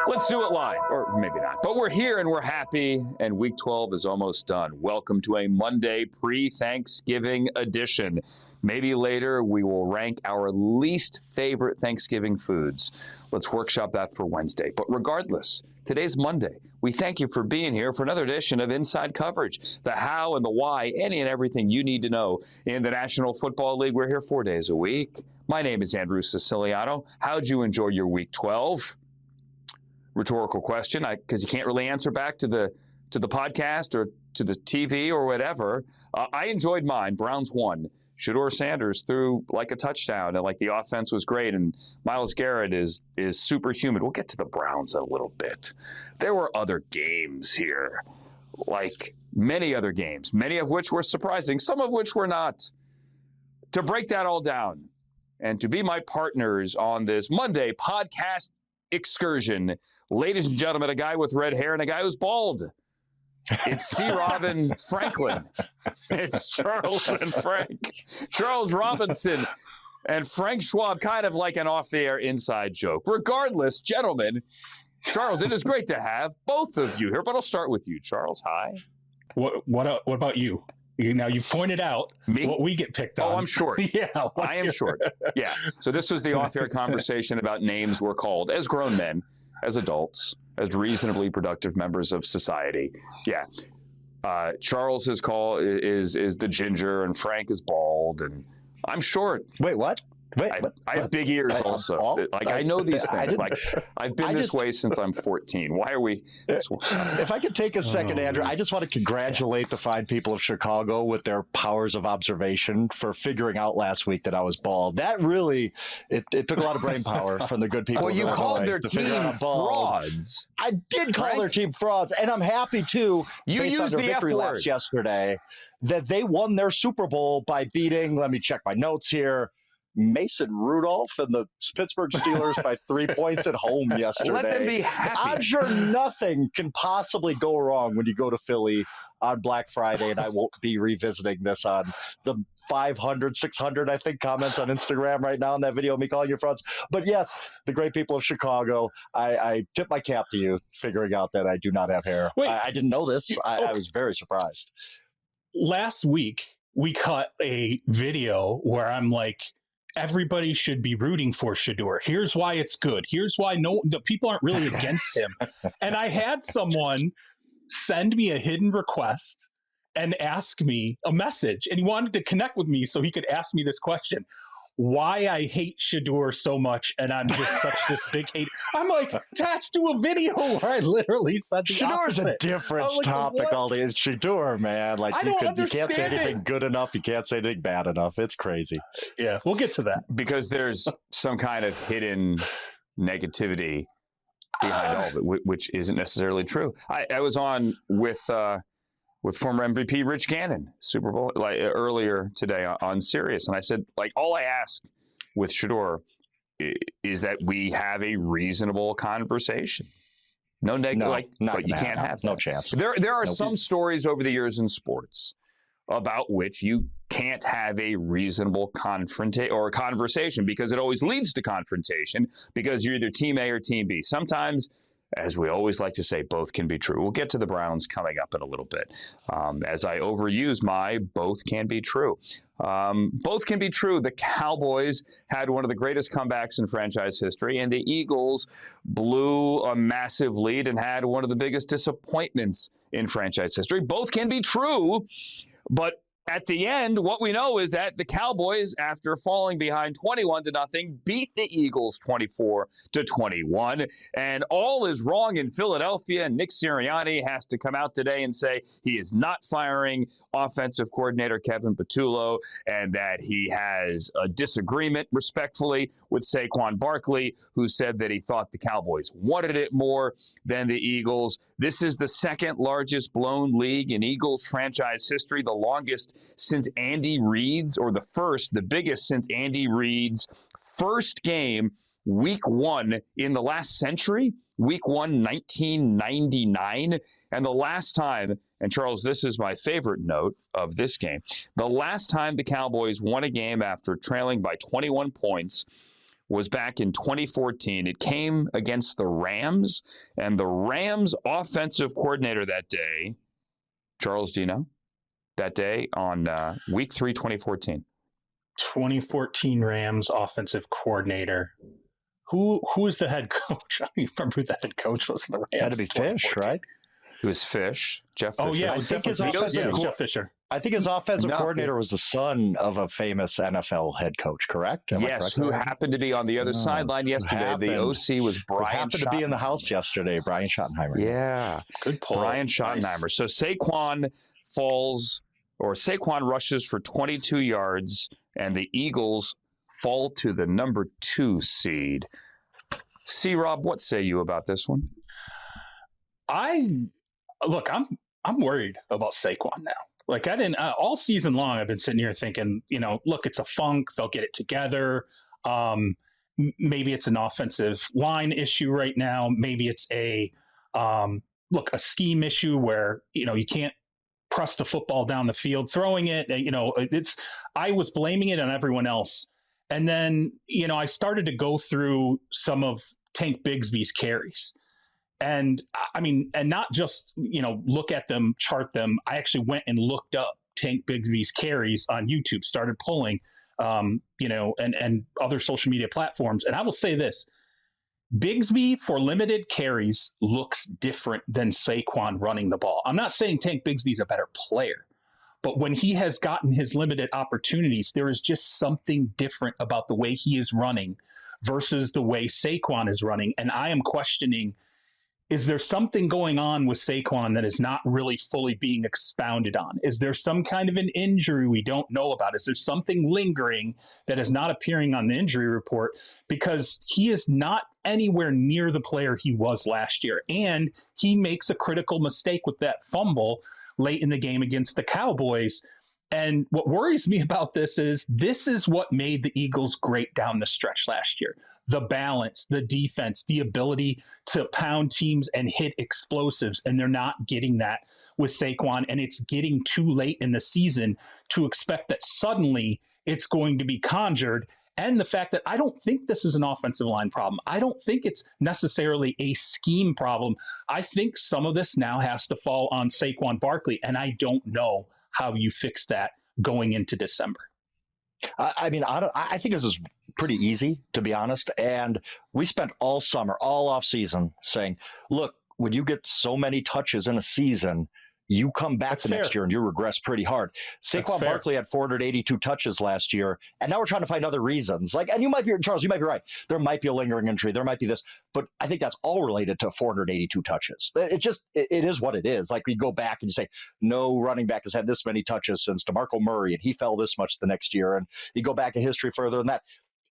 Let's do it live, or maybe not. But we're here and we're happy, and Week 12 is almost done. Welcome to a Monday pre-Thanksgiving edition. Maybe later we will rank our least favorite Thanksgiving foods. Let's workshop that for Wednesday. But regardless, today's Monday. We thank you for being here for another edition of Inside Coverage, the how and the why, any and everything you need to know in the National Football League. We're here 4 days a week. My name is Andrew Siciliano. How'd you enjoy your Week 12? Rhetorical question, because you can't really answer back to the podcast or to the TV or whatever. I enjoyed mine. Browns won. Shedeur Sanders threw like a touchdown, and like the offense was great, and Myles Garrett is superhuman. We'll get to the Browns in a little bit. There were other games here, like many other games, many of which were surprising, some of which were not. To break that all down and to be my partners on this Monday podcast excursion, ladies and gentlemen, a guy with red hair and a guy who's bald. It's C. Robin Franklin. It's Charles and Frank. Charles Robinson and Frank Schwab, kind of like an off-the-air inside joke. Regardless, gentlemen, Charles, it is great to have both of you here, but I'll start with you, Charles. Hi. What about you? Now, you've pointed out what we get picked on. Oh, I'm short. Yeah. I am short. Yeah. So this was the off-air conversation about names we're called as grown men, as adults, as reasonably productive members of society. Yeah. Charles's call is the ginger, and Frank is bald, and I'm short. Wait, what? I have big ears also. I know these things. I've been this way since I'm 14. Why are we? If I could take a second, Andrew, I just want to congratulate the fine people of Chicago with their powers of observation for figuring out last week that I was bald. That really, it took a lot of brain power from the good people. Well, you called their team frauds. I did call their team frauds, and I'm happy too. You used the F word yesterday that they won their Super Bowl by beating. Let me check my notes here. Mason Rudolph and the Pittsburgh Steelers by 3 points at home yesterday. Let them be happy. I'm sure nothing can possibly go wrong when you go to Philly on Black Friday, and I won't be revisiting this on the 500, 600, I think, comments on Instagram right now in that video of me calling you frauds. But yes, the great people of Chicago, I tip my cap to you figuring out that I do not have hair. Wait, I didn't know this. I was very surprised. Last week, we cut a video where I'm like, everybody should be rooting for Shedeur. Here's why it's good. Here's why the people aren't really against him. And I had someone send me a hidden request and ask me a message. And he wanted to connect with me so he could ask me this question. Why I hate Shedeur so much, and I'm just such this big hate. I'm like attached to a video where I literally said the Shedeur's opposite. A different topic all day. It's Shedeur, man. Like you can't say anything good enough. You can't say anything bad enough. It's crazy. Yeah, we'll get to that. Because there's some kind of hidden negativity behind all of it, which isn't necessarily true. I was on with former MVP Rich Gannon, Super Bowl, earlier today on Sirius, and I said, all I ask with Shedeur is that we have a reasonable conversation. But you can't have that. No chance. There are some stories over the years in sports about which you can't have a reasonable conversation because it always leads to confrontation because you're either team A or team B. Sometimes, as we always like to say, both can be true. We'll get to the Browns coming up in a little bit. As I overuse my both can be true. Both can be true. The Cowboys had one of the greatest comebacks in franchise history, and the Eagles blew a massive lead and had one of the biggest disappointments in franchise history. Both can be true, but at the end, what we know is that the Cowboys, after falling behind 21-0, beat the Eagles 24-21. And all is wrong in Philadelphia. And Nick Sirianni has to come out today and say he is not firing offensive coordinator Kevin Patullo, and that he has a disagreement, respectfully, with Saquon Barkley, who said that he thought the Cowboys wanted it more than the Eagles. This is the second largest blown league in Eagles franchise history, the longest since Andy Reid's, or the biggest since Andy Reid's first game, week 1 in the last century, week 1, 1999. And the last time, and Charles, this is my favorite note of this game, the last time the Cowboys won a game after trailing by 21 points was back in 2014. It came against the Rams, and the Rams offensive coordinator that day, Charles, do you know? That day on week 3, 2014. 2014 Rams offensive coordinator. Who was the head coach? I don't remember who the head coach was for the Rams. It had to be Fish, right? It was Fish, Jeff Fisher. Oh, yeah, I think his Jeff Fisher. I think his offensive coordinator was the son of a famous NFL head coach, correct? Yes, who happened to be on the other sideline yesterday. The OC was Brian happened to be in the house yesterday, Brian Schottenheimer. Yeah. Good pull. Brian Schottenheimer. Nice. So Saquon rushes for 22 yards, and the Eagles fall to the number 2 seed. C-Rob, what say you about this one? I'm worried about Saquon now. Like I didn't all season long. I've been sitting here thinking, look, it's a funk. They'll get it together. Maybe it's an offensive line issue right now. Maybe it's a scheme issue where you can't press the football down the field, throwing it. I was blaming it on everyone else, and then I started to go through some of Tank Bigsby's carries. And and not just, look at them, chart them. I actually went and looked up Tank Bigsby's carries on YouTube, started pulling, and other social media platforms. And I will say this, Bigsby for limited carries looks different than Saquon running the ball. I'm not saying Tank Bigsby's a better player, but when he has gotten his limited opportunities, there is just something different about the way he is running versus the way Saquon is running. And I am questioning, is there something going on with Saquon that is not really fully being expounded on? Is there some kind of an injury we don't know about? Is there something lingering that is not appearing on the injury report? Because he is not anywhere near the player he was last year. And he makes a critical mistake with that fumble late in the game against the Cowboys. And what worries me about this is what made the Eagles great down the stretch last year. The balance, the defense, the ability to pound teams and hit explosives. And they're not getting that with Saquon. And it's getting too late in the season to expect that suddenly it's going to be conjured. And the fact that I don't think this is an offensive line problem. I don't think it's necessarily a scheme problem. I think some of this now has to fall on Saquon Barkley. And I don't know how you fix that going into December. I think this is pretty easy, to be honest. And we spent all summer, all off season saying, look, when you get so many touches in a season, you come back the next year and you regress pretty hard. Saquon Barkley had 482 touches last year, and now we're trying to find other reasons. And you might be, Charles, you might be right. There might be a lingering injury. There might be this, but I think that's all related to 482 touches. It is what it is. Like we go back and you say, no running back has had this many touches since DeMarco Murray, and he fell this much the next year. And you go back in history further than that.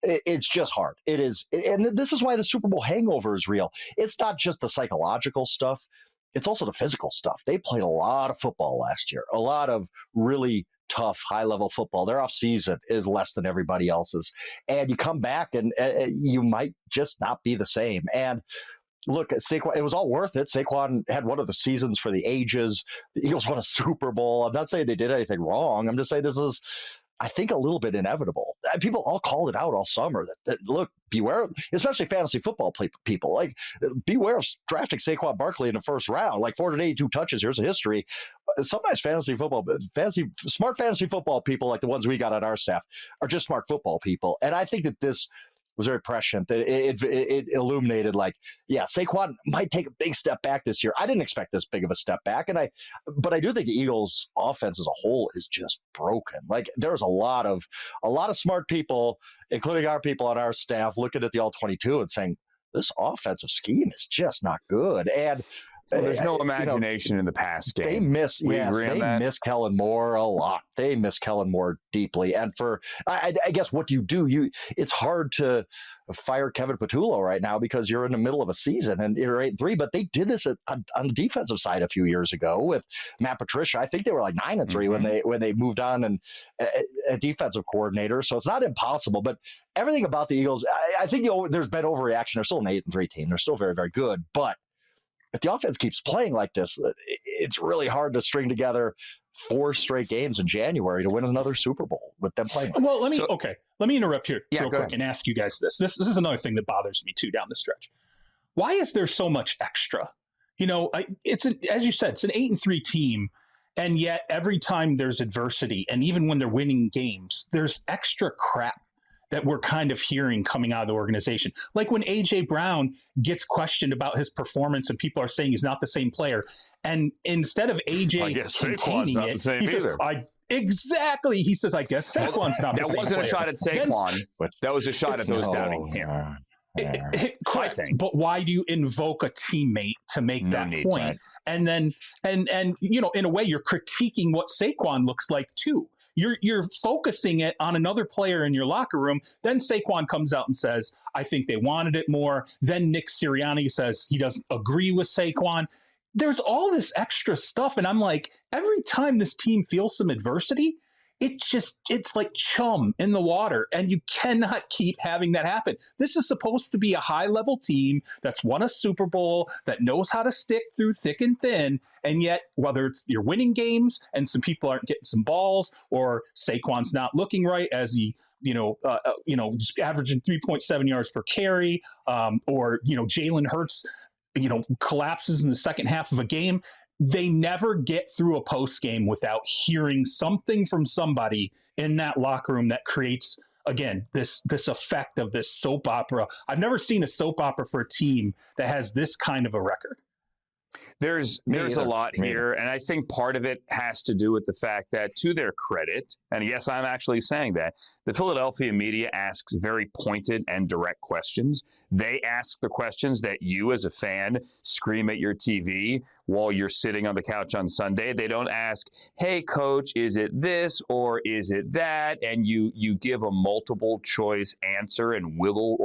It's just hard. It is. And this is why the Super Bowl hangover is real. It's not just the psychological stuff. It's also the physical stuff. They played a lot of football last year, a lot of really tough, high-level football. Their offseason is less than everybody else's. And you come back and you might just not be the same. And look, Saquon, it was all worth it. Saquon had one of the seasons for the ages. The Eagles won a Super Bowl. I'm not saying they did anything wrong. I'm just saying this is, I think, a little bit inevitable. People all called it out all summer that look, beware, especially fantasy football people, like beware of drafting Saquon Barkley in the first round, like 482 touches. Here's a history. Sometimes smart fantasy football people, like the ones we got on our staff, are just smart football people. And I think that this was very prescient. It illuminated, like, yeah, Saquon might take a big step back this year. I didn't expect this big of a step back, but I do think the Eagles' offense as a whole is just broken. Like, there's a lot of smart people, including our people on our staff, looking at the All-22 and saying this offensive scheme is just not good. And there's no imagination in the pass game. They miss Kellen Moore a lot. They miss Kellen Moore deeply. And I guess what do? It's hard to fire Kevin Patullo right now because you're in the middle of a season and you're 8-3. But they did this on the defensive side a few years ago with Matt Patricia. I think they were like 9-3 when they moved on and a defensive coordinator. So it's not impossible. But everything about the Eagles, I think there's been overreaction. They're still an 8-3 team. They're still very, very good. But if the offense keeps playing like this, it's really hard to string together 4 straight games in January to win another Super Bowl with them playing. Well, let me interrupt here real quick ahead. and ask you guys this. This is another thing that bothers me too down the stretch. Why is there so much extra? As you said, it's an 8-3 team, and yet every time there's adversity, and even when they're winning games, there's extra crap that we're kind of hearing coming out of the organization. Like when A.J. Brown gets questioned about his performance and people are saying he's not the same player. And instead of A.J. containing it, he says, exactly. He says, I guess Saquon's not the same player. That wasn't a shot at Saquon. That was a shot at those doubting him. I think. But why do you invoke a teammate to make that point? And then, and in a way, you're critiquing what Saquon looks like too. You're focusing it on another player in your locker room. Then Saquon comes out and says, I think they wanted it more. Then Nick Sirianni says he doesn't agree with Saquon. There's all this extra stuff. And I'm like, every time this team feels some adversity, it's like chum in the water, and you cannot keep having that happen. This is supposed to be a high-level team that's won a Super Bowl, that knows how to stick through thick and thin, and yet whether it's you're winning games and some people aren't getting some balls, or Saquon's not looking right as he, just averaging 3.7 yards per carry, or Jalen Hurts, collapses in the second half of a game. They never get through a post game without hearing something from somebody in that locker room that creates, again, this effect of this soap opera. I've never seen a soap opera for a team that has this kind of a record. There's a lot here, and I think part of it has to do with the fact that, to their credit, and yes, I'm actually saying that, the Philadelphia media asks very pointed and direct questions. They ask the questions that you as a fan scream at your TV while you're sitting on the couch on Sunday. They don't ask, hey, coach, is it this or is it that? And you give a multiple choice answer and wiggle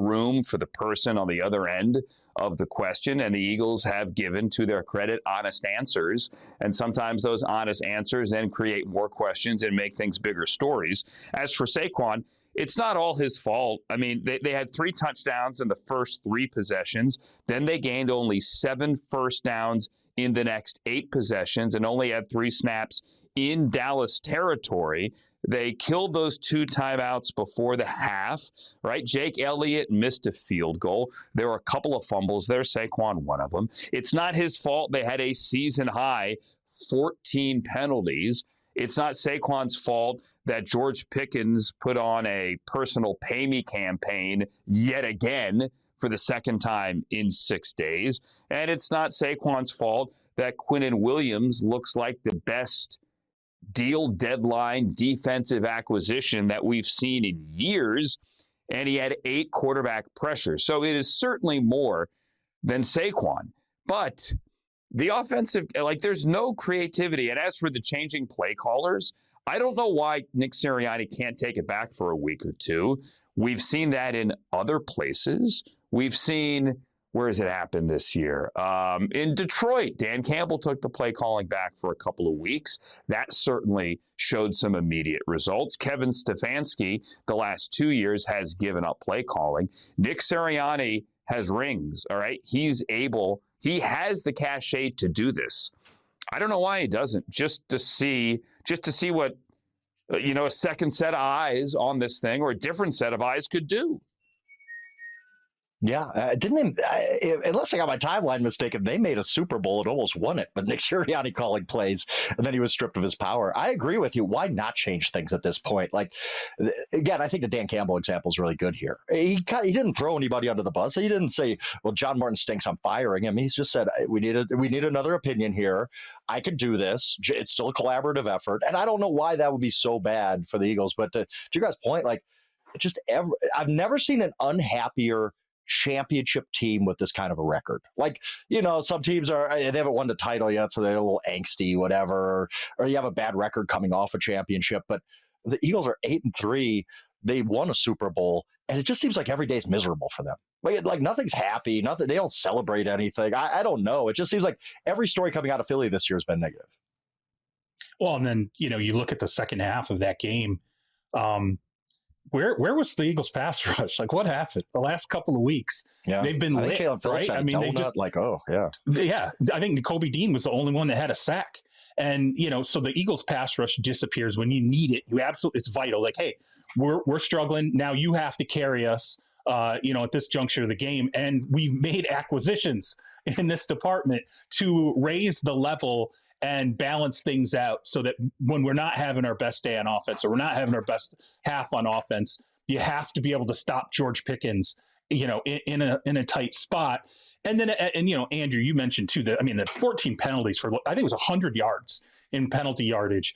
room for the person on the other end of the question. And the Eagles have given, to their credit, honest answers. And sometimes those honest answers then create more questions and make things bigger stories. As for Saquon, it's not all his fault. I mean, they had 3 touchdowns in the first 3 possessions. Then they gained only 7 first downs in the next 8 possessions and only had 3 snaps in Dallas territory. They killed those 2 timeouts before the half, right? Jake Elliott missed a field goal. There were a couple of fumbles there, Saquon one of them. It's not his fault they had a season-high 14 penalties. It's not Saquon's fault that George Pickens put on a personal pay me campaign yet again for the second time in 6 days. And it's not Saquon's fault that Quinnen Williams looks like the best deal deadline defensive acquisition that we've seen in years, and he had 8 quarterback pressures. So it is certainly more than Saquon. But the offensive, there's no creativity. And as for the changing play callers, I don't know why Nick Sirianni can't take it back for a week or two. We've seen that in other places. We've seen, where has it happened this year? In Detroit, Dan Campbell took the play calling back for a couple of weeks. That certainly showed some immediate results. Kevin Stefanski, the last 2 years, has given up play calling. Nick Sirianni has rings, all right? He has the cachet to do this. I don't know why he doesn't, just to see what, a second set of eyes on this thing, or a different set of eyes, could do. Yeah, unless I got my timeline mistaken, they made a Super Bowl and almost won it, but Nick Sirianni calling plays, and then he was stripped of his power. I agree with you. Why not change things at this point? Again, I think the Dan Campbell example is really good here. He didn't throw anybody under the bus. He didn't say, well, John Martin stinks, I'm firing him. He's just said, we need another opinion here. I can do this. It's still a collaborative effort. And I don't know why that would be so bad for the Eagles. But to your guys' point, I've never seen an unhappier championship team with this kind of a record. Some teams they haven't won the title yet, so they're a little angsty, whatever, or you have a bad record coming off a championship. But the Eagles are 8-3. They won a Super Bowl, and it just seems like every day is miserable for them. Nothing's happy, nothing. They don't celebrate anything. I don't know. It just seems like every story coming out of Philly this year has been negative. Well, and then, you look at the second half of that game, Where was the Eagles pass rush? What happened the last couple of weeks? Yeah. They've been lit, right? I mean, they just yeah. Yeah, I think Kobe Dean was the only one that had a sack. And, so the Eagles pass rush disappears when you need it. It's vital. Like, hey, we're struggling. Now you have to carry us, at this juncture of the game. And we've made acquisitions in this department to raise the level and balance things out so that when we're not having our best day on offense or we're not having our best half on offense, you have to be able to stop George Pickens, in a tight spot. And then, Andrew, you mentioned too that, the 14 penalties for, I think it was 100 yards in penalty yardage.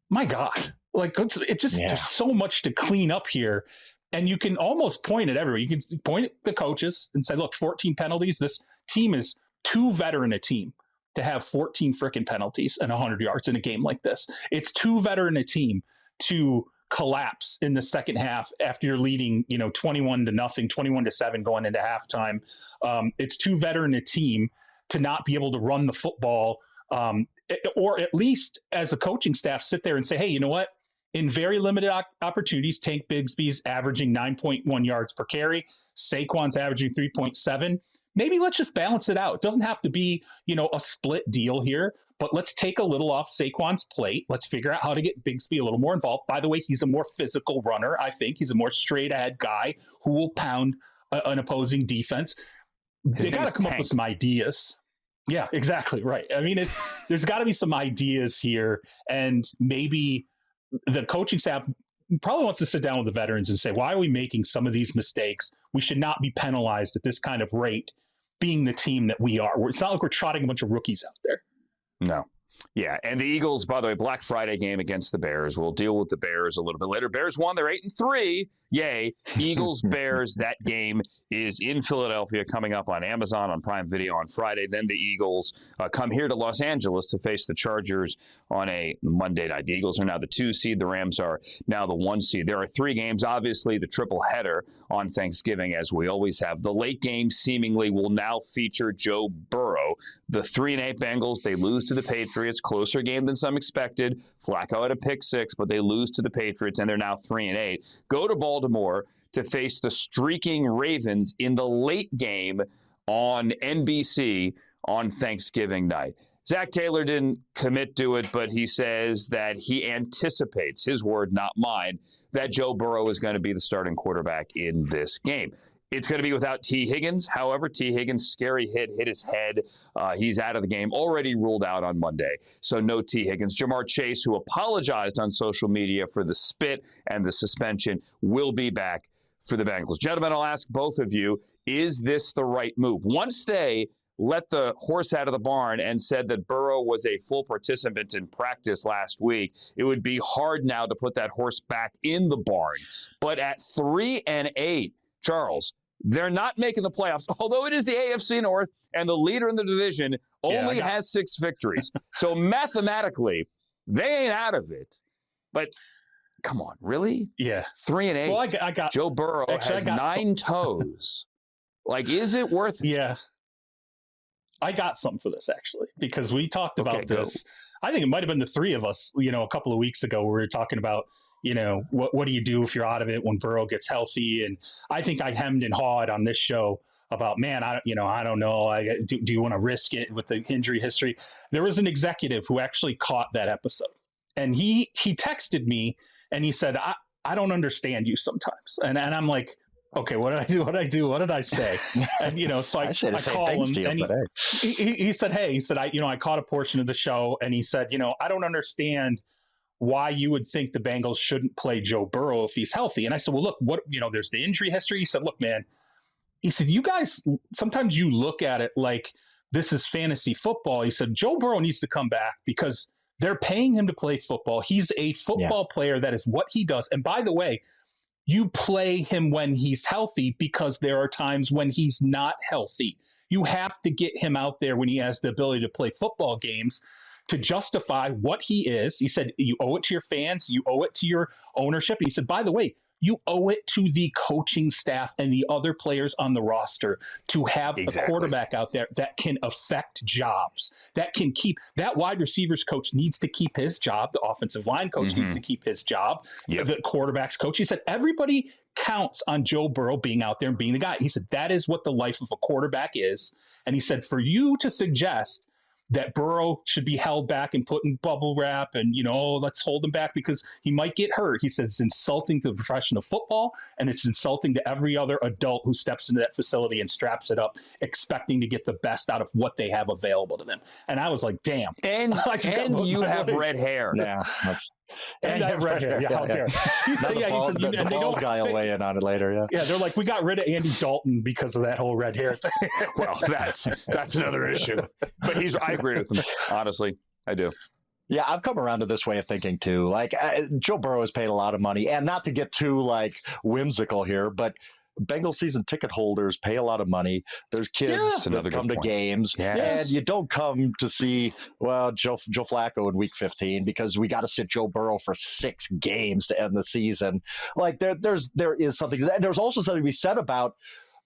My God, there's so much to clean up here. And you can almost point at everywhere. You can point at the coaches and say, look, 14 penalties. This team is too veteran a team to have 14 freaking penalties and 100 yards in a game like this. It's too veteran a team to collapse in the second half after you're leading, 21-0, 21-7 going into halftime. It's too veteran a team to not be able to run the football, or at least as a coaching staff sit there and say, hey, you know what? In very limited opportunities, Tank Bigsby's averaging 9.1 yards per carry. Saquon's averaging 3.7. Maybe let's just balance it out. It doesn't have to be, a split deal here, but let's take a little off Saquon's plate. Let's figure out how to get Bigsby a little more involved. By the way, he's a more physical runner. I think he's a more straight ahead guy who will pound an opposing defense. They got to come up with some ideas. Yeah, exactly. Right. There's got to be some ideas here, and maybe the coaching staff probably wants to sit down with the veterans and say, why are we making some of these mistakes? We should not be penalized at this kind of rate, being the team that we are. It's not like we're trotting a bunch of rookies out there. No. Yeah, and the Eagles, by the way, Black Friday game against the Bears. We'll deal with the Bears a little bit later. Bears won. They're 8-3. Yay. Eagles, Bears, that game is in Philadelphia, coming up on Amazon on Prime Video on Friday. Then the Eagles come here to Los Angeles to face the Chargers on a Monday night. The Eagles are now the 2 seed. The Rams are now the 1 seed. There are 3 games, obviously, the triple header on Thanksgiving, as we always have. The late game seemingly will now feature Joe Burrow. The 3-8 Bengals, they lose to the Patriots. Closer game than some expected. Flacco had a pick 6, but they lose to the Patriots, and they're now 3-8. Go to Baltimore to face the streaking Ravens in the late game on NBC on Thanksgiving night. Zach Taylor didn't commit to it, but he says that he anticipates, his word, not mine, that Joe Burrow is going to be the starting quarterback in this game. It's going to be without T. Higgins. However, T. Higgins' scary hit his head. He's out of the game, already ruled out on Monday. So no T. Higgins. Jamar Chase, who apologized on social media for the spit and the suspension, will be back for the Bengals. Gentlemen, I'll ask both of you, is this the right move? Once they let the horse out of the barn and said that Burrow was a full participant in practice last week, it would be hard now to put that horse back in the barn. But at 3-8, Charles, they're not making the playoffs, although it is the AFC North and the leader in the division only has 6 victories. So mathematically, they ain't out of it. But come on, really? Yeah. 3-8. Well, I got Joe Burrow has 9 toes. Is it worth it? Yeah. I got something for this, actually, because we talked about this. I think it might have been the 3 of us, a couple of weeks ago, where we were talking about, what do you do if you're out of it when Burrow gets healthy? And I think I hemmed and hawed on this show about, man, I don't know. Do you want to risk it with the injury history? There was an executive who actually caught that episode, and he texted me and he said, I don't understand you sometimes. And I'm like, okay, what did I do? What did I say? And, so I call him, and he said, hey, I caught a portion of the show, and he said, I don't understand why you would think the Bengals shouldn't play Joe Burrow if he's healthy. And I said, well, look, there's the injury history. He said, look, man, he said, you guys, sometimes you look at it like this is fantasy football. He said, Joe Burrow needs to come back because they're paying him to play football. He's a football player. That is what he does. And by the way, you play him when he's healthy because there are times when he's not healthy. You have to get him out there when he has the ability to play football games to justify what he is. He said, you owe it to your fans. You owe it to your ownership. And he said, by the way, you owe it to the coaching staff and the other players on the roster to have a quarterback out there that can affect jobs, that can keep that wide receivers coach needs to keep his job. The offensive line coach needs to keep his job. The quarterback's coach. He said, everybody counts on Joe Burrow being out there and being the guy. He said, that is what the life of a quarterback is. And he said, for you to suggest that Burrow should be held back and put in bubble wrap and, let's hold him back because he might get hurt. He says it's insulting to the profession of football, and it's insulting to every other adult who steps into that facility and straps it up, expecting to get the best out of what they have available to them. And I was like, damn. And you have red hair. Yeah. And I have red hair. Yeah, how dare. The bald guy will weigh in on it later. Yeah. Yeah, they're like, we got rid of Andy Dalton because of that whole red hair thing. Well, that's another issue. But I agree with him. Honestly, I do. Yeah, I've come around to this way of thinking too. Like Joe Burrow has paid a lot of money, and not to get too whimsical here, but Bengals season ticket holders pay a lot of money. There's kids that come to games, and you don't come to see Joe Flacco in Week 15 because we got to sit Joe Burrow for 6 games to end the season. Like there is something. There's also something to be said about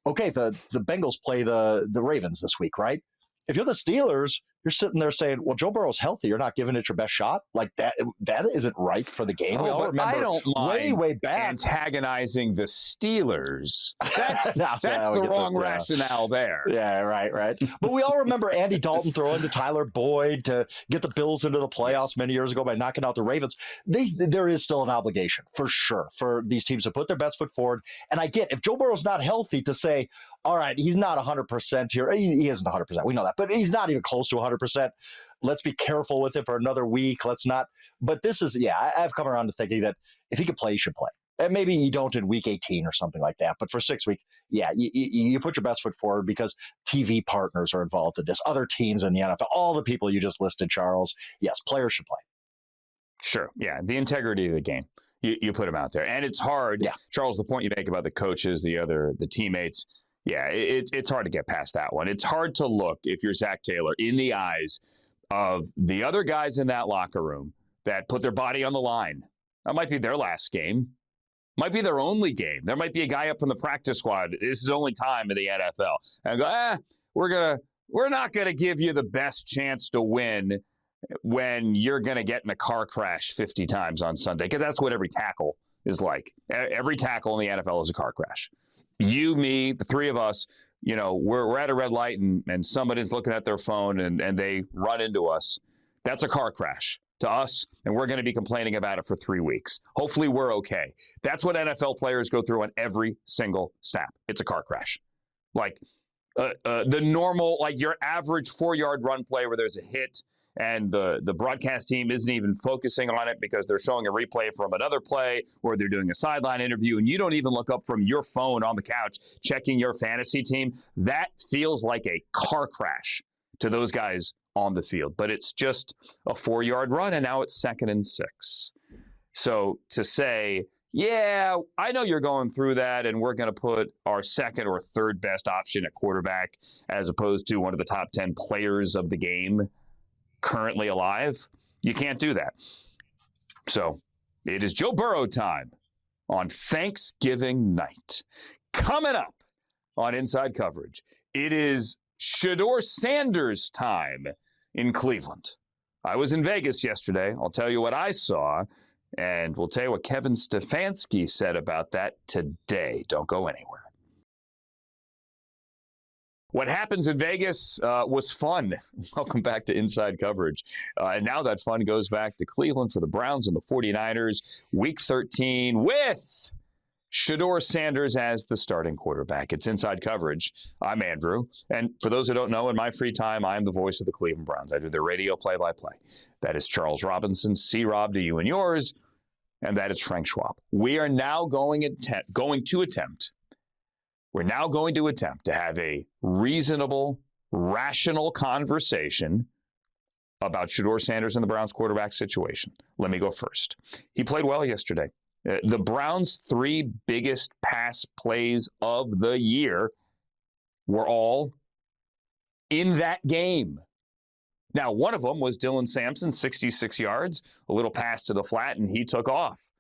the Bengals play the Ravens this week, right? If you're the Steelers, you're sitting there saying, well, Joe Burrow's healthy. You're not giving it your best shot. Like that isn't right for the game. We all remember I don't mind way back antagonizing the Steelers. That's the wrong rationale there. Yeah, right. But we all remember Andy Dalton throwing to Tyler Boyd to get the Bills into the playoffs many years ago by knocking out the Ravens. There is still an obligation, for sure, for these teams to put their best foot forward. And I get, if Joe Burrow's not healthy, to say, all right, he's not 100% here. He isn't 100%. We know that. But he's not even close to 100%. Let's be careful with it for another week. Let's not. But this is, I've come around to thinking that if he could play, he should play. And maybe you don't in week 18 or something like that. But for 6 weeks, you put your best foot forward because TV partners are involved in this. Other teams in the NFL, all the people you just listed, Charles. Yes, players should play. Sure. Yeah. The integrity of the game. You put them out there. And it's hard. Yeah. Charles, the point you make about the coaches, the teammates. Yeah, it's hard to get past that one. It's hard to look, if you're Zach Taylor, in the eyes of the other guys in that locker room that put their body on the line. That might be their last game. Might be their only game. There might be a guy up from the practice squad. This is only time in the NFL. And go, we're not gonna give you the best chance to win when you're gonna get in a car crash 50 times on Sunday. Because that's what every tackle is like. Every tackle in the NFL is a car crash. You, me, the three of us, we're at a red light and somebody's looking at their phone and they run into us. That's a car crash to us, and we're going to be complaining about it for 3 weeks. Hopefully we're okay. That's what NFL players go through on every single snap. It's a car crash. Like the normal, like your average 4-yard run play where there's a hit and the broadcast team isn't even focusing on it because they're showing a replay from another play or they're doing a sideline interview and you don't even look up from your phone on the couch checking your fantasy team. That feels like a car crash to those guys on the field. But it's just a 4-yard run and now it's 2nd and 6. So to say, I know you're going through that and we're going to put our second or third best option at quarterback as opposed to one of the top 10 players of the game currently alive, you can't do that. So it is Joe Burrow time on Thanksgiving night. Coming up on Inside Coverage, it is Shedeur Sanders time in Cleveland. I was in Vegas yesterday. I'll tell you what I saw, and we'll tell you what Kevin Stefanski said about that today. Don't go anywhere. What happens in Vegas was fun. Welcome back to Inside Coverage. And now that fun goes back to Cleveland for the Browns and the 49ers. Week 13 with Shedeur Sanders as the starting quarterback. It's Inside Coverage. I'm Andrew. And for those who don't know, in my free time, I'm the voice of the Cleveland Browns. I do their radio play-by-play. That is Charles Robinson, C-Rob to you and yours. And that is Frank Schwab. We are now going to attempt to have a reasonable, rational conversation about Shedeur Sanders and the Browns quarterback situation. Let me go first. He played well yesterday. The Browns' 3 biggest pass plays of the year were all in that game. Now, one of them was Dylan Sampson, 66 yards, a little pass to the flat, and he took off.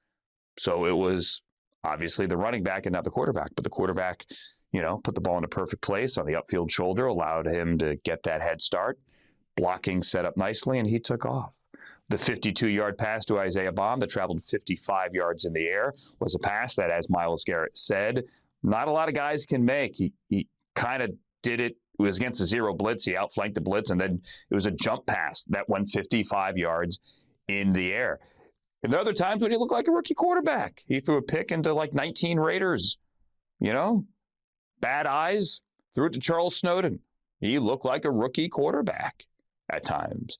So it was obviously the running back and not the quarterback. But the quarterback, put the ball in a perfect place on the upfield shoulder, allowed him to get that head start. Blocking set up nicely, and he took off. The 52-yard pass to Isaiah Baum that traveled 55 yards in the air was a pass that, as Myles Garrett said, not a lot of guys can make. He kind of did it was against a zero blitz. He outflanked the blitz, and then it was a jump pass that went 55 yards in the air. And there are other times when he looked like a rookie quarterback. He threw a pick into like 19 Raiders. Bad eyes, threw it to Charles Snowden. He looked like a rookie quarterback at times.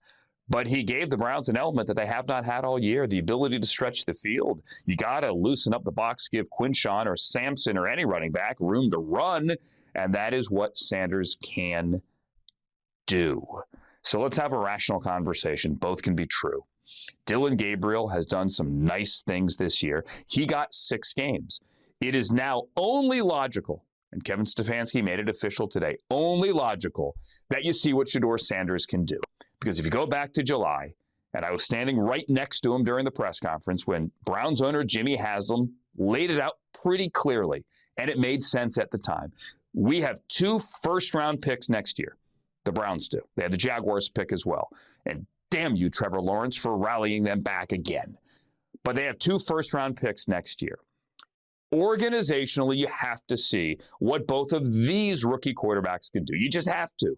But he gave the Browns an element that they have not had all year, the ability to stretch the field. You got to loosen up the box, give Quinshawn or Sampson or any running back room to run, and that is what Sanders can do. So let's have a rational conversation. Both can be true. Dillon Gabriel has done some nice things this year. He got 6 games. It is now only logical, and Kevin Stefanski made it official today, only logical that you see what Shedeur Sanders can do. Because if you go back to July, and I was standing right next to him during the press conference when Browns owner Jimmy Haslam laid it out pretty clearly, and it made sense at the time. We have 2 first-round picks next year. The Browns do. They have the Jaguars pick as well. And damn you, Trevor Lawrence, for rallying them back again. But they have 2 first-round picks next year. Organizationally, you have to see what both of these rookie quarterbacks can do. You just have to.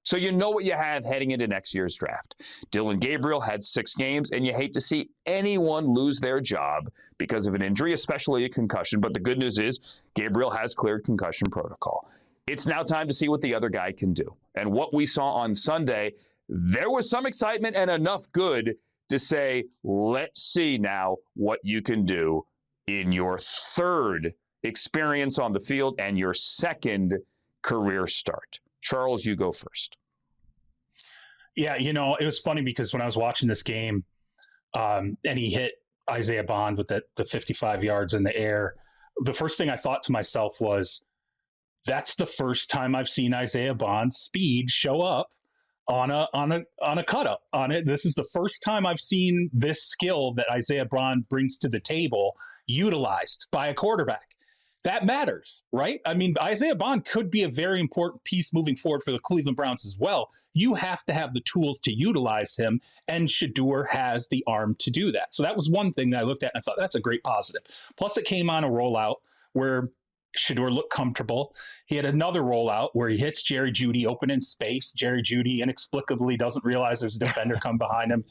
So you know what you have heading into next year's draft. Dillon Gabriel had 6 games, and you hate to see anyone lose their job because of an injury, especially a concussion. But the good news is Gabriel has cleared concussion protocol. It's now time to see what the other guy can do. And what we saw on Sunday, there was some excitement and enough good to say, let's see now what you can do in your 3rd experience on the field and your 2nd career start. Charles, you go first. Yeah, it was funny because when I was watching this game and he hit Isaiah Bond with the 55 yards in the air, the first thing I thought to myself was, that's the first time I've seen Isaiah Bond's speed show up on a cut up on it. This is the first time I've seen this skill that Isaiah Bond brings to the table utilized by a quarterback. That matters, right? I mean, Isaiah Bond could be a very important piece moving forward for the Cleveland Browns as well. You have to have the tools to utilize him, and Shedeur has the arm to do that. So that was one thing that I looked at and I thought, that's a great positive. Plus, it came on a rollout where Shedeur looked comfortable. He had another rollout where he hits Jerry Jeudy open in space. Jerry Jeudy inexplicably doesn't realize there's a defender come behind him.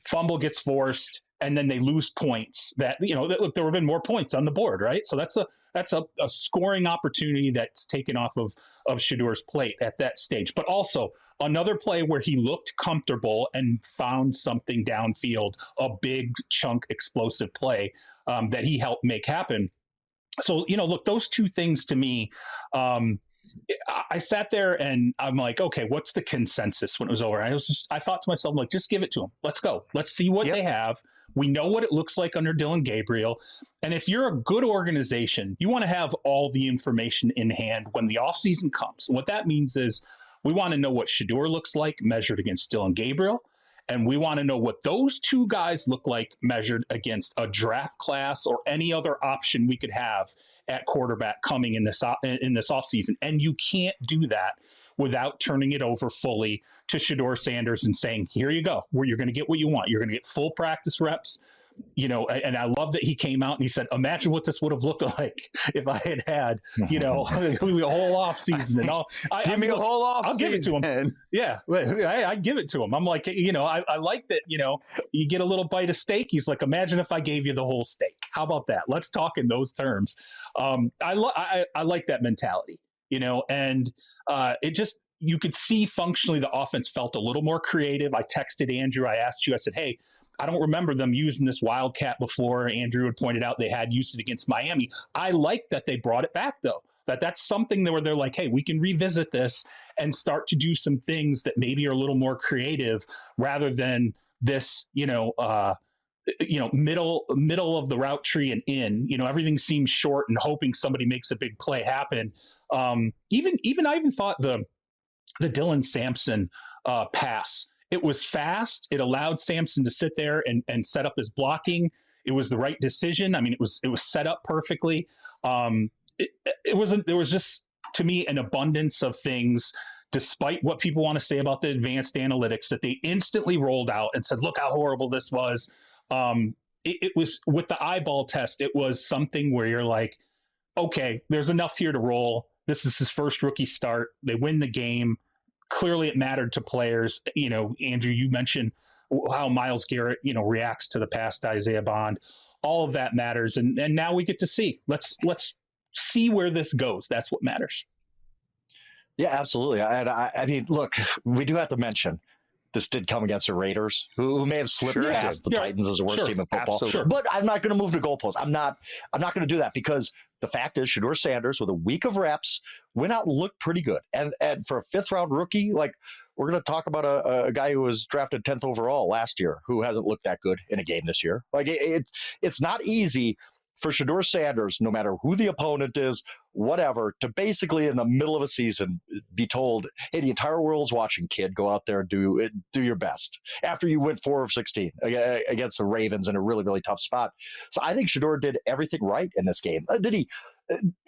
Fumble gets forced, and then they lose points. Look, there have been more points on the board, right? So that's a scoring opportunity that's taken off of Shedeur's plate at that stage. But also another play where he looked comfortable and found something downfield, a big chunk explosive play that he helped make happen. So, look, those 2 things to me, I sat there and I'm like, okay, what's the consensus when it was over? I thought to myself, like, just give it to them. Let's go. Let's see what they have. We know what it looks like under Dillon Gabriel. And if you're a good organization, you want to have all the information in hand when the offseason comes. And what that means is we want to know what Shedeur looks like measured against Dillon Gabriel. And we want to know what those 2 guys look like measured against a draft class or any other option we could have at quarterback coming in this offseason. And you can't do that without turning it over fully to Shedeur Sanders and saying, here you go, where you're going to get what you want. You're going to get full practice reps. And I love that he came out and he said, imagine what this would have looked like if I had a whole off season and all. Give me a whole off I'll give it to him. Yeah, I give it to him. I'm like, I like that, you get a little bite of steak. He's like, imagine if I gave you the whole steak. How about that? Let's talk in those terms. I like that mentality, and it just, you could see functionally the offense felt a little more creative. I texted Andrew. I asked you, I said, hey, I don't remember them using this Wildcat before. Andrew had pointed out they had used it against Miami. I like that they brought it back, though. That's something where they're like, hey, we can revisit this and start to do some things that maybe are a little more creative rather than this, middle of the route tree and in. Everything seems short and hoping somebody makes a big play happen. I even thought the Dylan Sampson pass. It was fast. It allowed Sampson to sit there and set up his blocking. It was the right decision. I mean, it was set up perfectly. There was just, to me, an abundance of things, despite what people want to say about the advanced analytics, that they instantly rolled out and said, look how horrible this was. It was, with the eyeball test, it was something where you're like, okay, there's enough here to roll. This is his first rookie start. They win the game. Clearly it mattered to players. Andrew, you mentioned how Myles Garrett, reacts to the past Isaiah Bond. All of that matters. And now we get to see. Let's see where this goes. That's what matters. Yeah, absolutely. I mean, look, we do have to mention this did come against the Raiders, who may have slipped past the Titans as the worst team in football. Absolutely. But I'm not going to move the goalposts. I'm not going to do that, because the fact is, Shedeur Sanders, with a week of reps, went out and looked pretty good. And for a 5th-round rookie, like, we're going to talk about a guy who was drafted 10th overall last year who hasn't looked that good in a game this year. Like, it's not easy for Shedeur Sanders, no matter who the opponent is, whatever, to basically in the middle of a season be told, hey, the entire world's watching, kid, go out there and do your best, after you went 4 of 16 against the Ravens in a really, really tough spot. So I think Shedeur did everything right in this game. Did he?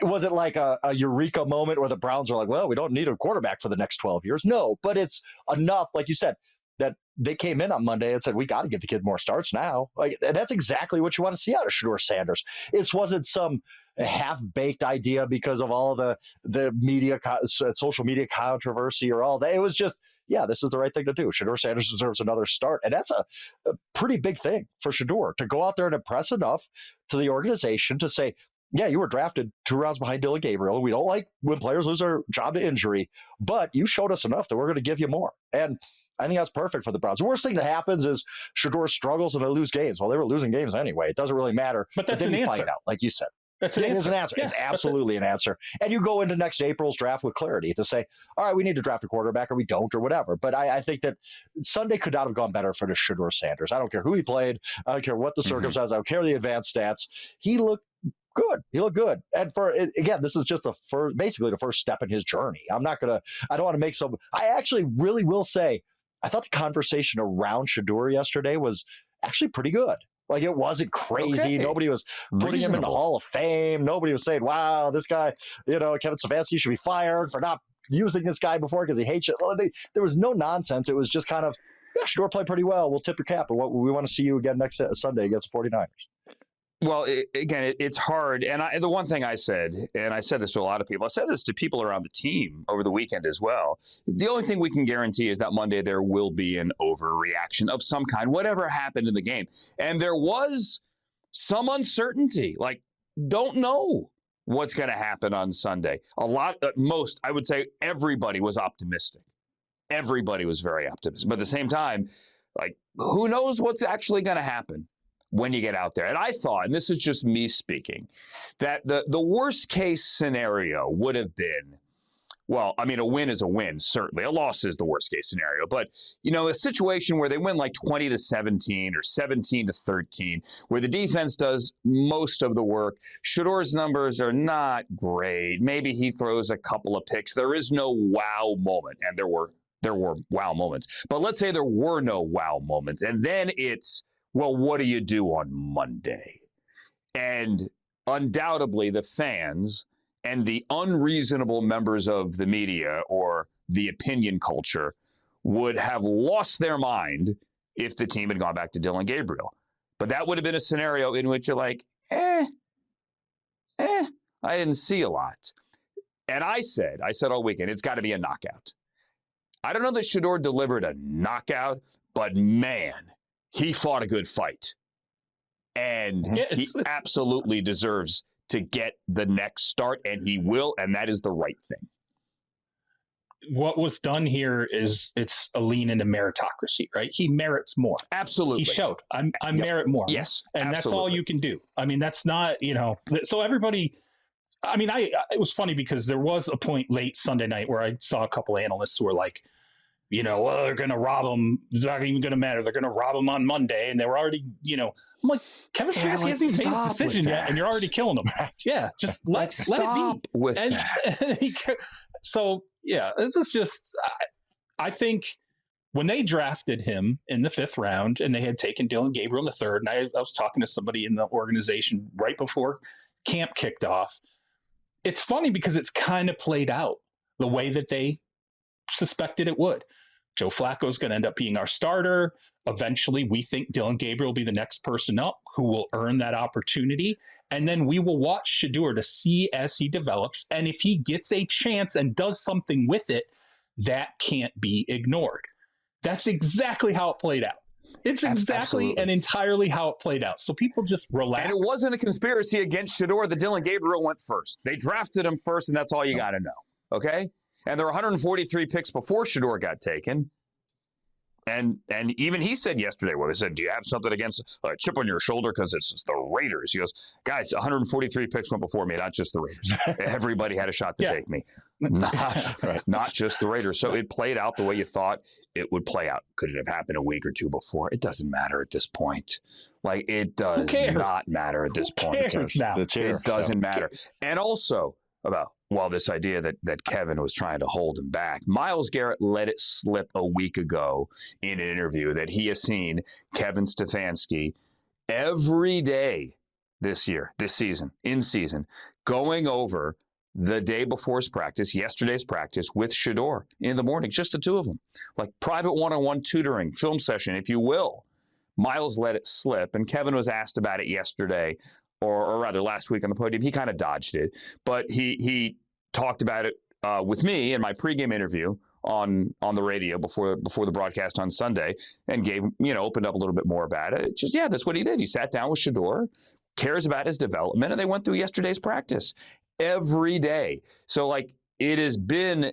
Was it like a eureka moment where the Browns are like, well, we don't need a quarterback for the next 12 years? No, but it's enough, like you said, that they came in on Monday and said, we got to give the kid more starts now. Like, and that's exactly what you want to see out of Shedeur Sanders. It wasn't some half-baked idea because of all the media, social media controversy or all that. It was just, yeah, this is the right thing to do. Shedeur Sanders deserves another start. And that's a pretty big thing for Shedeur, to go out there and impress enough to the organization to say, yeah, you were drafted 2 rounds behind Dylan Gabriel. We don't like when players lose their job to injury, but you showed us enough that we're going to give you more. And I think that's perfect for the Browns. The worst thing that happens is Shedeur struggles and they lose games. Well, they were losing games anyway. It doesn't really matter. But that's an answer. Find out, like you said. That's an answer. It is an answer. Yeah, it's absolutely an answer. And you go into next April's draft with clarity to say, all right, we need to draft a quarterback or we don't or whatever. But I think that Sunday could not have gone better for the Shedeur Sanders. I don't care who he played. I don't care what the circumstances. I don't care the advanced stats. He looked good. He looked good. And again, this is just basically the first step in his journey. I don't want to make I actually really will say, I thought the conversation around Shedeur yesterday was actually pretty good. Like, it wasn't crazy. Okay. Nobody was putting him in the Hall of Fame. Nobody was saying, wow, this guy, Kevin Stefanski should be fired for not using this guy before because he hates it. There was no nonsense. It was just kind of, yeah, Shedeur played pretty well. We'll tip your cap. But we want to see you again next Sunday against the 49ers. Well, it's hard. And the one thing I said, and I said this to a lot of people, I said this to people around the team over the weekend as well. The only thing we can guarantee is that Monday there will be an overreaction of some kind, whatever happened in the game. And there was some uncertainty, like, don't know what's going to happen on Sunday. I would say everybody was optimistic. Everybody was very optimistic. But at the same time, like, who knows what's actually going to happen when you get out there. And I thought, and this is just me speaking, that the worst case scenario would have been, well, I mean, a win is a win, certainly. A loss is the worst case scenario. But, a situation where they win like 20-17 or 17-13, where the defense does most of the work. Shedeur's numbers are not great. Maybe he throws a couple of picks. There is no wow moment. And there were wow moments. But let's say there were no wow moments. And then it's, well, what do you do on Monday? And undoubtedly the fans and the unreasonable members of the media or the opinion culture would have lost their mind if the team had gone back to Dylan Gabriel. But that would have been a scenario in which you're like, I didn't see a lot. And I said all weekend, it's got to be a knockout. I don't know that Shedeur delivered a knockout, but man, he fought a good fight. And he absolutely deserves to get the next start, and he will, and that is the right thing. What was done here is it's a lean into meritocracy, right? He merits more. Absolutely. He showed, I merit more. Yes, and absolutely. That's all you can do. I mean, that's not, so everybody, I mean, it was funny because there was a point late Sunday night where I saw a couple analysts who were like, well, they're going to rob him. It's not even going to matter. They're going to rob him on Monday. And they were already, I'm like, Kevin Stefanski hasn't even made his decision yet, and you're already killing him. Yeah, just let it be. With that. So, yeah, this is just, I think when they drafted him in the 5th round and they had taken Dylan Gabriel in the 3rd, and I was talking to somebody in the organization right before camp kicked off. It's funny because it's kind of played out the way that they suspected it would. Joe Flacco is going to end up being our starter. Eventually, we think Dylan Gabriel will be the next person up who will earn that opportunity. And then we will watch Shedeur to see as he develops. And if he gets a chance and does something with it, that can't be ignored. That's exactly how it played out. It's exactly and entirely how it played out. So people just relax. And it wasn't a conspiracy against Shedeur that Dylan Gabriel went first. They drafted him first, and that's all you got to know. Okay? And there were 143 picks before Shedeur got taken. And even he said yesterday, well, they said, do you have something against a chip on your shoulder because it's the Raiders? He goes, guys, 143 picks went before me, not just the Raiders. Everybody had a shot to take me, not just the Raiders. So it played out the way you thought it would play out. Could it have happened a week or two before? It doesn't matter at this point. Like, it does not matter at this point. It doesn't matter. And also about, well, this idea that Kevin was trying to hold him back. Myles Garrett let it slip a week ago in an interview that he has seen Kevin Stefanski every day this season, going over the day before's practice, yesterday's practice with Shedeur in the morning, just the two of them. Like private one-on-one tutoring, film session, if you will. Myles let it slip, and Kevin was asked about it yesterday, or rather last week on the podium. He kind of dodged it, but he talked about it with me in my pregame interview on the radio before the broadcast on Sunday, and opened up a little bit more about it. It's just, that's what he did. He sat down with Shedeur, cares about his development, and they went through yesterday's practice every day. So it has been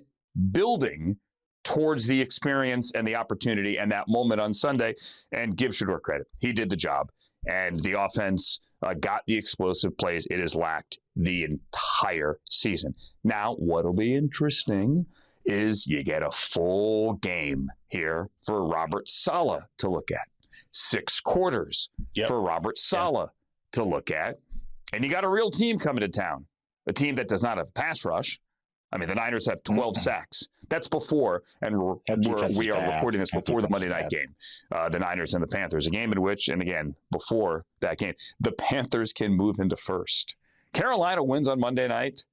building towards the experience and the opportunity and that moment on Sunday, and give Shedeur credit. He did the job, and the offense got the explosive plays it has lacked the entire season. Now, what'll be interesting is you get a full game here for Robert Saleh to look at. 6 quarters for Robert Saleh to look at. And you got a real team coming to town, a team that does not have a pass rush. I mean, the Niners have 12 sacks. That's before, and we are recording this before the Monday night game, the Niners and the Panthers, a game in which, and again, before that game, the Panthers can move into first. Carolina wins on Monday night.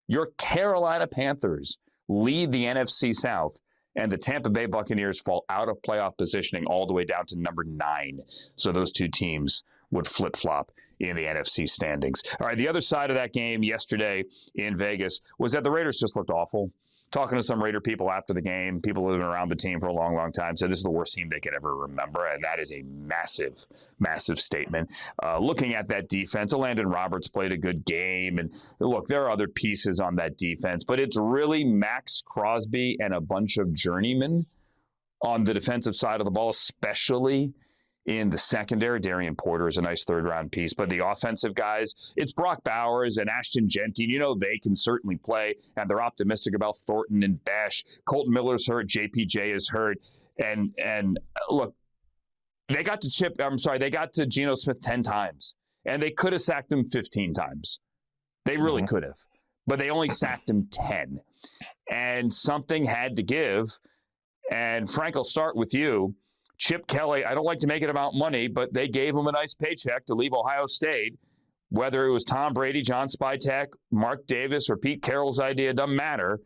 Your Carolina Panthers lead the NFC South, and the Tampa Bay Buccaneers fall out of playoff positioning all the way down to number 9. So those two teams would flip-flop in the NFC standings. All right, the other side of that game yesterday in Vegas was that the Raiders just looked awful. Talking to some Raider people after the game, people who have been around the team for a long, long time, said this is the worst team they could ever remember, and that is a massive, massive statement. Looking at that defense, Landon Roberts played a good game, and look, there are other pieces on that defense, but it's really Max Crosby and a bunch of journeymen on the defensive side of the ball, especially in the secondary. Darian Porter is a nice third-round piece, but the offensive guys, it's Brock Bowers and Ashton Genty. They can certainly play, and they're optimistic about Thornton and Bash. Colton Miller's hurt. JPJ is hurt. And look, they got to Geno Smith 10 times, and they could have sacked him 15 times. They really could have, but they only sacked him 10. And something had to give. And Frank, I'll start with you. Chip Kelly, I don't like to make it about money, but they gave him a nice paycheck to leave Ohio State. Whether it was Tom Brady, John Spytek, Mark Davis, or Pete Carroll's idea, doesn't matter.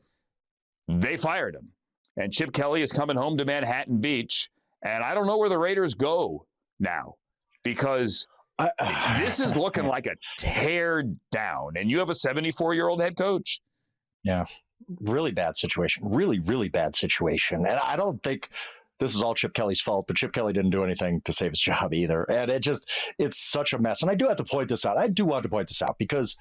They fired him. And Chip Kelly is coming home to Manhattan Beach. And I don't know where the Raiders go now, because this is looking like a tear down. And you have a 74-year-old head coach. Yeah, really bad situation. Really, really bad situation. And I don't think this is all Chip Kelly's fault, but Chip Kelly didn't do anything to save his job either. And it's such a mess. And I do have to point this out. I do want to point this out because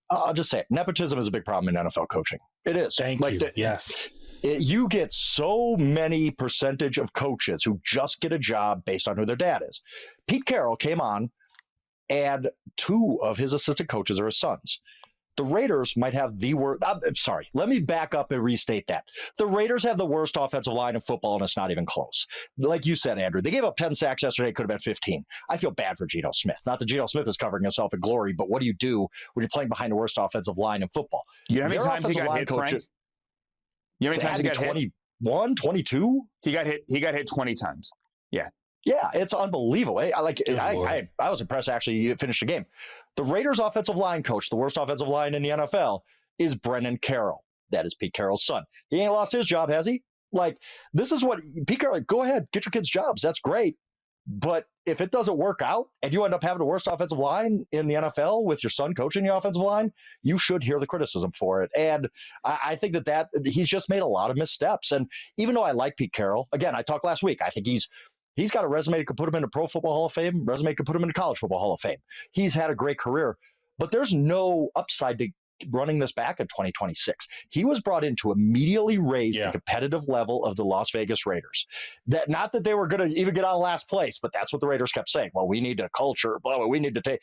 I'll just say it. Nepotism is a big problem in NFL coaching. It is. Thank you. Yes. You get so many percentage of coaches who just get a job based on who their dad is. Pete Carroll came on, and 2 of his assistant coaches are his sons. The Raiders might have the worst. Sorry, let me back up and restate that. The Raiders have the worst offensive line in football, and it's not even close. Like you said, Andrew, they gave up 10 sacks yesterday. It could have been 15. I feel bad for Geno Smith. Not that Geno Smith is covering himself in glory, but what do you do when you're playing behind the worst offensive line in football? You know how many times he got hit, Frank? You know how many times he got 21, 22? He got hit 20 times. Yeah. Yeah, it's unbelievable. I was impressed, actually. You finished the game. The Raiders' offensive line coach, the worst offensive line in the NFL, is Brennan Carroll. That is Pete Carroll's son. He ain't lost his job, has he? Like, this is what Pete Carroll, go ahead, get your kids jobs. That's great. But if it doesn't work out and you end up having the worst offensive line in the NFL with your son coaching the offensive line, you should hear the criticism for it. And I think that he's just made a lot of missteps. And even though I like Pete Carroll, again, I talked last week, I think he's got a resume that could put him in the Pro Football Hall of Fame, resume could put him in the College Football Hall of Fame. He's had a great career, but there's no upside to running this back in 2026. He was brought in to immediately raise the competitive level of the Las Vegas Raiders. That not that they were going to even get out of last place, but that's what the Raiders kept saying. Well, we need a culture, blah, blah, we need to take.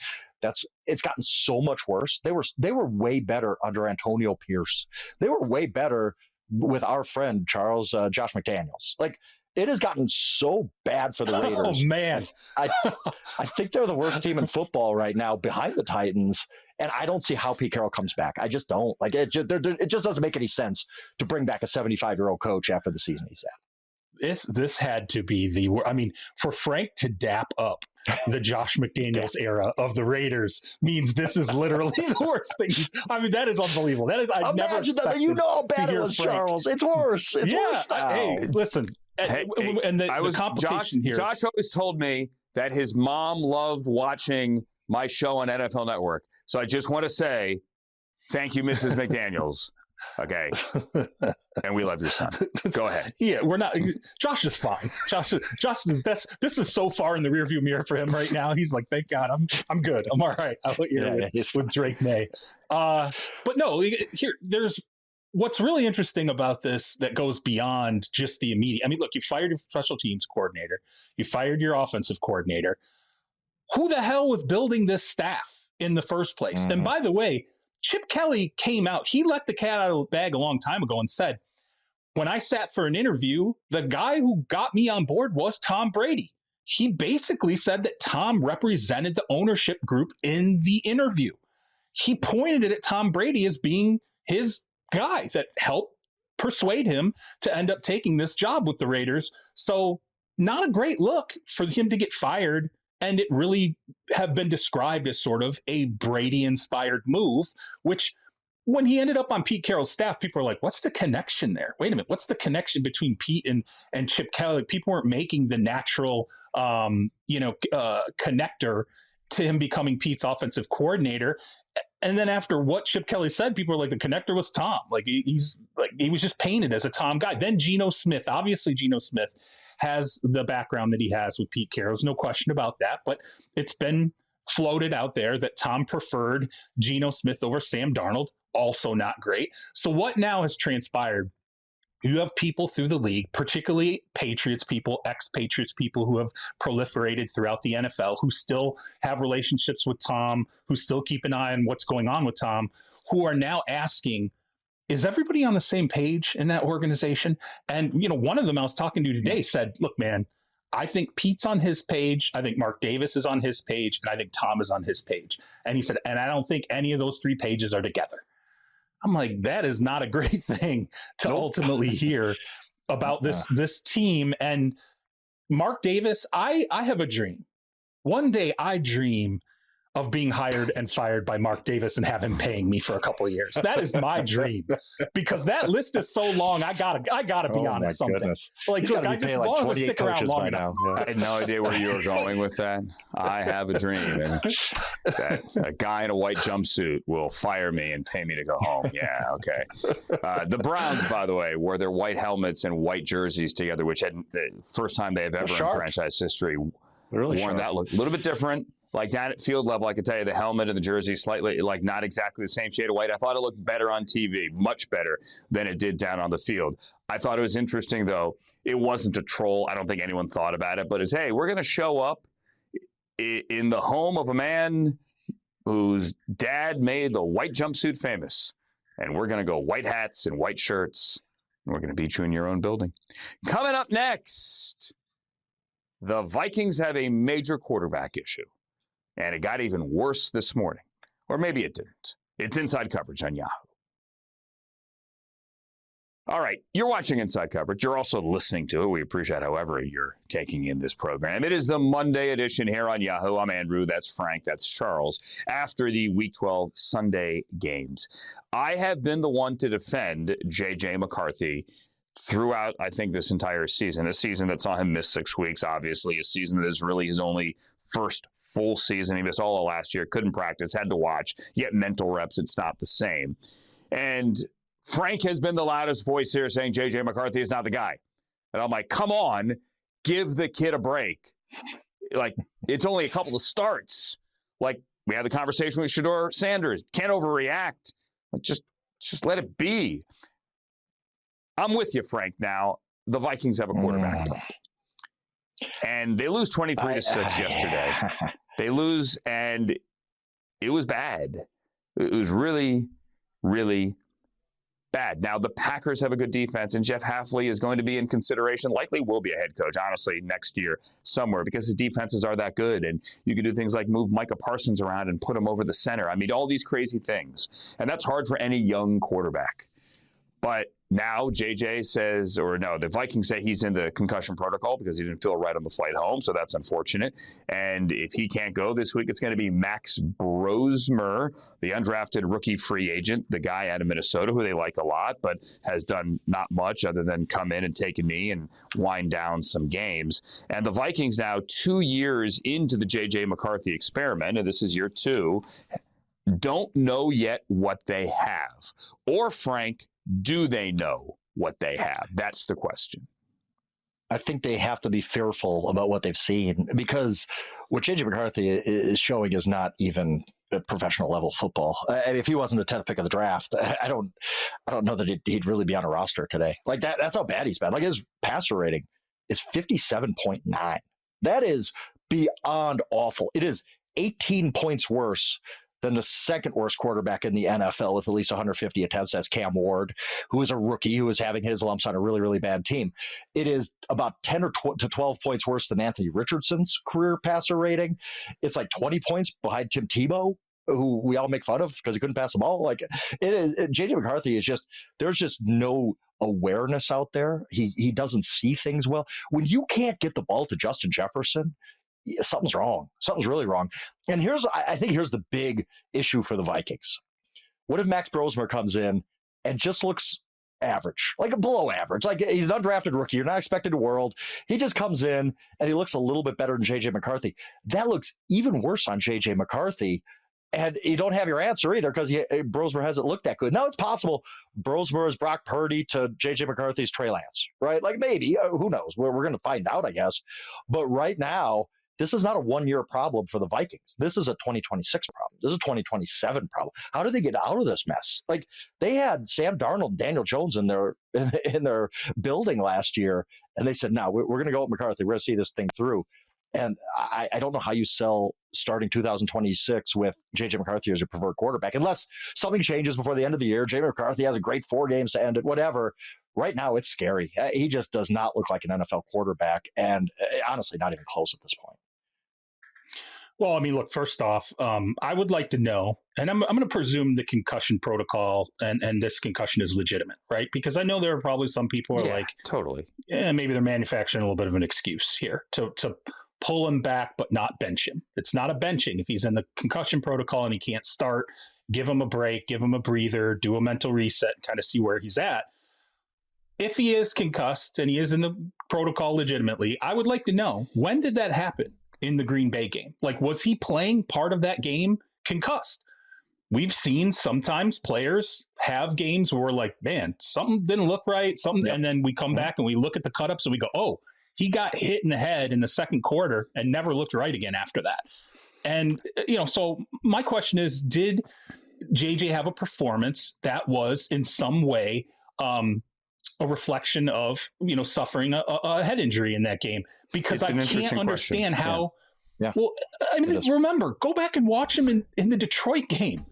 It's gotten so much worse. They were way better under Antonio Pierce. They were way better with our friend Josh McDaniels. Like, it has gotten so bad for the Raiders. Oh man, I think they're the worst team in football right now, behind the Titans. And I don't see how Pete Carroll comes back. I just don't. Like, it just doesn't make any sense to bring back a 75-year-old coach after the season he's had. This had to be for Frank to dap up the Josh McDaniels era of the Raiders means this is literally the worst thing. That is unbelievable. That is, I never expected that. You know how bad it was, Frank. Charles. It's worse. It's worse now. Hey, listen. And the complication here. Josh always told me that his mom loved watching my show on NFL Network. So I just want to say thank you, Mrs. McDaniels. Okay. And we love your son. Go ahead. Yeah, we're not. Josh is fine. Josh is this is so far in the rearview mirror for him right now. He's like, thank God, I'm good. I'm all right. I'll let you with Drake May. But no, there's what's really interesting about this that goes beyond just the immediate. I mean, look, you fired your special teams coordinator. You fired your offensive coordinator. Who the hell was building this staff in the first place? And by the way, Chip Kelly came out. He let the cat out of the bag a long time ago and said, when I sat for an interview, the guy who got me on board was Tom Brady. He basically said that Tom represented the ownership group in the interview. He pointed it at Tom Brady as being his guy that helped persuade him to end up taking this job with the Raiders. So not a great look for him to get fired. And it really have been described as sort of a Brady-inspired move, which when he ended up on Pete Carroll's staff, people are like, what's the connection there? Wait a minute, what's the connection between Pete and Chip Kelly? People weren't making the natural connector to him becoming Pete's offensive coordinator. And then after what Chip Kelly said, people were like, the connector was Tom. Like, he was just painted as a Tom guy. Then Geno Smith has the background that he has with Pete Carroll. There's no question about that, but it's been floated out there that Tom preferred Geno Smith over Sam Darnold. Also not great. So what now has transpired? You have people through the league, particularly Patriots people, ex-Patriots people who have proliferated throughout the NFL, who still have relationships with Tom, who still keep an eye on what's going on with Tom, who are now asking, is everybody on the same page in that organization? And, one of them I was talking to today said, look, man, I think Pete's on his page. I think Mark Davis is on his page. And I think Tom is on his page. And he said, and I don't think any of those three pages are together. I'm like, that is not a great thing to ultimately hear about this team. And Mark Davis, I have a dream. One day I dream of being hired and fired by Mark Davis and have him paying me for a couple of years. That is my dream, because that list is so long. I gotta be honest. Goodness. Like, look, I just as long as I stick around long enough. I had no idea where you were going with that. I have a dream, and that a guy in a white jumpsuit will fire me and pay me to go home. Yeah, okay. The Browns, by the way, wore their white helmets and white jerseys together, which had the first time they have ever in franchise history worn that look. A little bit different. Like down at field level, I can tell you the helmet and the jersey slightly, like not exactly the same shade of white. I thought it looked better on TV, much better than it did down on the field. I thought it was interesting, though. It wasn't a troll. I don't think anyone thought about it, but it's, hey, we're going to show up in the home of a man whose dad made the white jumpsuit famous. And we're going to go white hats and white shirts. And we're going to beat you in your own building. Coming up next, the Vikings have a major quarterback issue. And it got even worse this morning. Or maybe it didn't. It's Inside Coverage on Yahoo. All right, you're watching Inside Coverage. You're also listening to it. We appreciate however you're taking in this program. It is the Monday edition here on Yahoo. I'm Andrew. That's Frank. That's Charles. After the Week 12 Sunday games, I have been the one to defend J.J. McCarthy throughout, I think, this entire season. A season that saw him miss 6 weeks, obviously. A season that is really his only first full season. He missed all of last year, couldn't practice, had to watch, yet mental reps, it's not the same. And Frank has been the loudest voice here saying J.J. McCarthy is not the guy. And I'm like, come on, give the kid a break. Like, it's only a couple of starts. Like, we had the conversation with Shedeur Sanders. Can't overreact. Just let it be. I'm with you, Frank, now. The Vikings have a quarterback problem. And they lose 23-6 yesterday. They lose, and it was bad. It was really, really bad. Now, the Packers have a good defense, and Jeff Hafley is going to be in consideration, likely will be a head coach, honestly, next year somewhere, because his defenses are that good. And you can do things like move Micah Parsons around and put him over the center. I mean, all these crazy things. And that's hard for any young quarterback. But now JJ says, or no, the Vikings say he's in the concussion protocol because he didn't feel right on the flight home. So that's unfortunate. And if he can't go this week, it's going to be Max Brosmer, the undrafted rookie free agent, the guy out of Minnesota who they like a lot, but has done not much other than come in and take a knee and wind down some games. And the Vikings now 2 years into the JJ McCarthy experiment, and this is year 2, don't know yet what they have. Or, Frank, do they know what they have? That's the question. I think they have to be fearful about what they've seen, because what J.J. McCarthy is showing is not even a professional level football. And if he wasn't a 10th pick of the draft, I don't know that he'd really be on a roster today. Like that's how bad he's been. Like his passer rating is 57.9. That is beyond awful. It is 18 points worse than the second worst quarterback in the NFL with at least 150 attempts. That's Cam Ward, who is a rookie who is having his lumps on a really, really bad team. It is about 10 to 12 points worse than Anthony Richardson's career passer rating. It's like 20 points behind Tim Tebow, who we all make fun of because he couldn't pass the ball. Like it is, JJ McCarthy is just, there's just no awareness out there. He doesn't see things well. When you can't get the ball to Justin Jefferson, something's wrong. Something's really wrong. And I think here's the big issue for the Vikings. What if Max Brosmer comes in and just looks average, like below average? Like he's an undrafted rookie. You're not expecting the world. He just comes in and he looks a little bit better than J.J. McCarthy. That looks even worse on J.J. McCarthy. And you don't have your answer either because Brosmer hasn't looked that good. Now it's possible Brosmer is Brock Purdy to J.J. McCarthy's Trey Lance, right? Like maybe, who knows? We're going to find out, I guess. But right now, this is not a one-year problem for the Vikings. This is a 2026 problem. This is a 2027 problem. How do they get out of this mess? Like they had Sam Darnold and Daniel Jones in their building last year, and they said, no, we're going to go with McCarthy. We're going to see this thing through. And I don't know how you sell starting 2026 with J.J. McCarthy as your preferred quarterback, unless something changes before the end of the year. J.J. McCarthy has a great 4 games to end it, whatever. Right now, it's scary. He just does not look like an NFL quarterback, and honestly, not even close at this point. Well, I mean, look, first off, I would like to know, and I'm going to presume the concussion protocol and this concussion is legitimate, right? Because I know there are probably some people who are like, totally. Yeah, maybe they're manufacturing a little bit of an excuse here to pull him back but not bench him. It's not a benching. If he's in the concussion protocol and he can't start, give him a break, give him a breather, do a mental reset, and kind of see where he's at. If he is concussed and he is in the protocol legitimately, I would like to know, when did that happen in the Green Bay game? Like, was he playing part of that game concussed? We've seen sometimes players have games where we're like, man, something didn't look right, something, and then we come back and we look at the cut-ups and we go, oh, he got hit in the head in the second quarter and never looked right again after that. And, so my question is, did JJ have a performance that was in some way a reflection of, suffering a head injury in that game? Because I can't understand how. Yeah. Well, I mean, remember, go back and watch him in the Detroit game.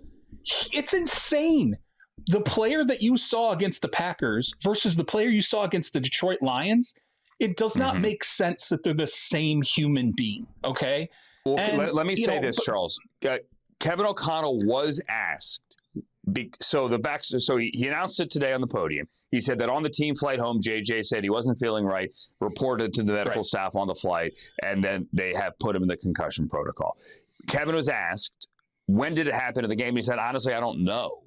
It's insane. The player that you saw against the Packers versus the player you saw against the Detroit Lions, it does not make sense that they're the same human being. Okay. Well, let me say this, Charles. Kevin O'Connell was asked. So he announced it today on the podium. He said that on the team flight home, JJ said he wasn't feeling right, reported to the medical staff on the flight, and then they have put him in the concussion protocol. Kevin was asked, when did it happen in the game? He said, honestly, I don't know.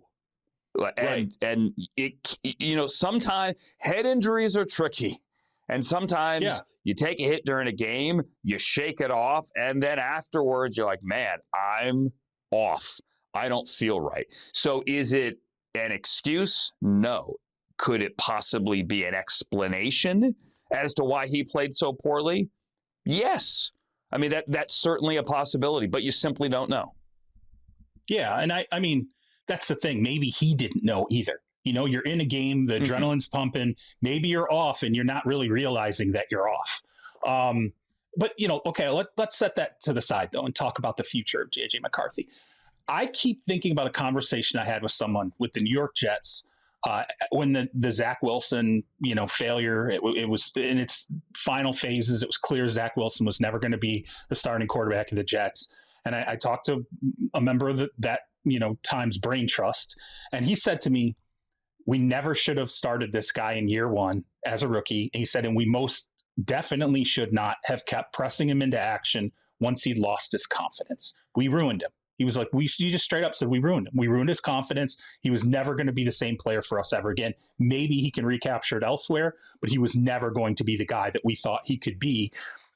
And it, sometimes head injuries are tricky. And sometimes you take a hit during a game, you shake it off, and then afterwards you're like, man, I'm off. I don't feel right. So is it an excuse? No. Could it possibly be an explanation as to why he played so poorly? Yes. I mean, that's certainly a possibility, but you simply don't know. Yeah, and I mean, that's the thing. Maybe he didn't know either. You're in a game, the adrenaline's pumping. Maybe you're off and you're not really realizing that you're off. But, okay, let's set that to the side, though, and talk about the future of J.J. McCarthy. I keep thinking about a conversation I had with someone with the New York Jets when the Zach Wilson, failure, it was in its final phases. It was clear Zach Wilson was never going to be the starting quarterback of the Jets. And I talked to a member of that Times Brain Trust, and he said to me, we never should have started this guy in year one as a rookie. And he said, and we most definitely should not have kept pressing him into action once he lost his confidence. We ruined him. He was like, you just straight up said, we ruined him. We ruined his confidence. He was never going to be the same player for us ever again. Maybe he can recapture it elsewhere, but he was never going to be the guy that we thought he could be.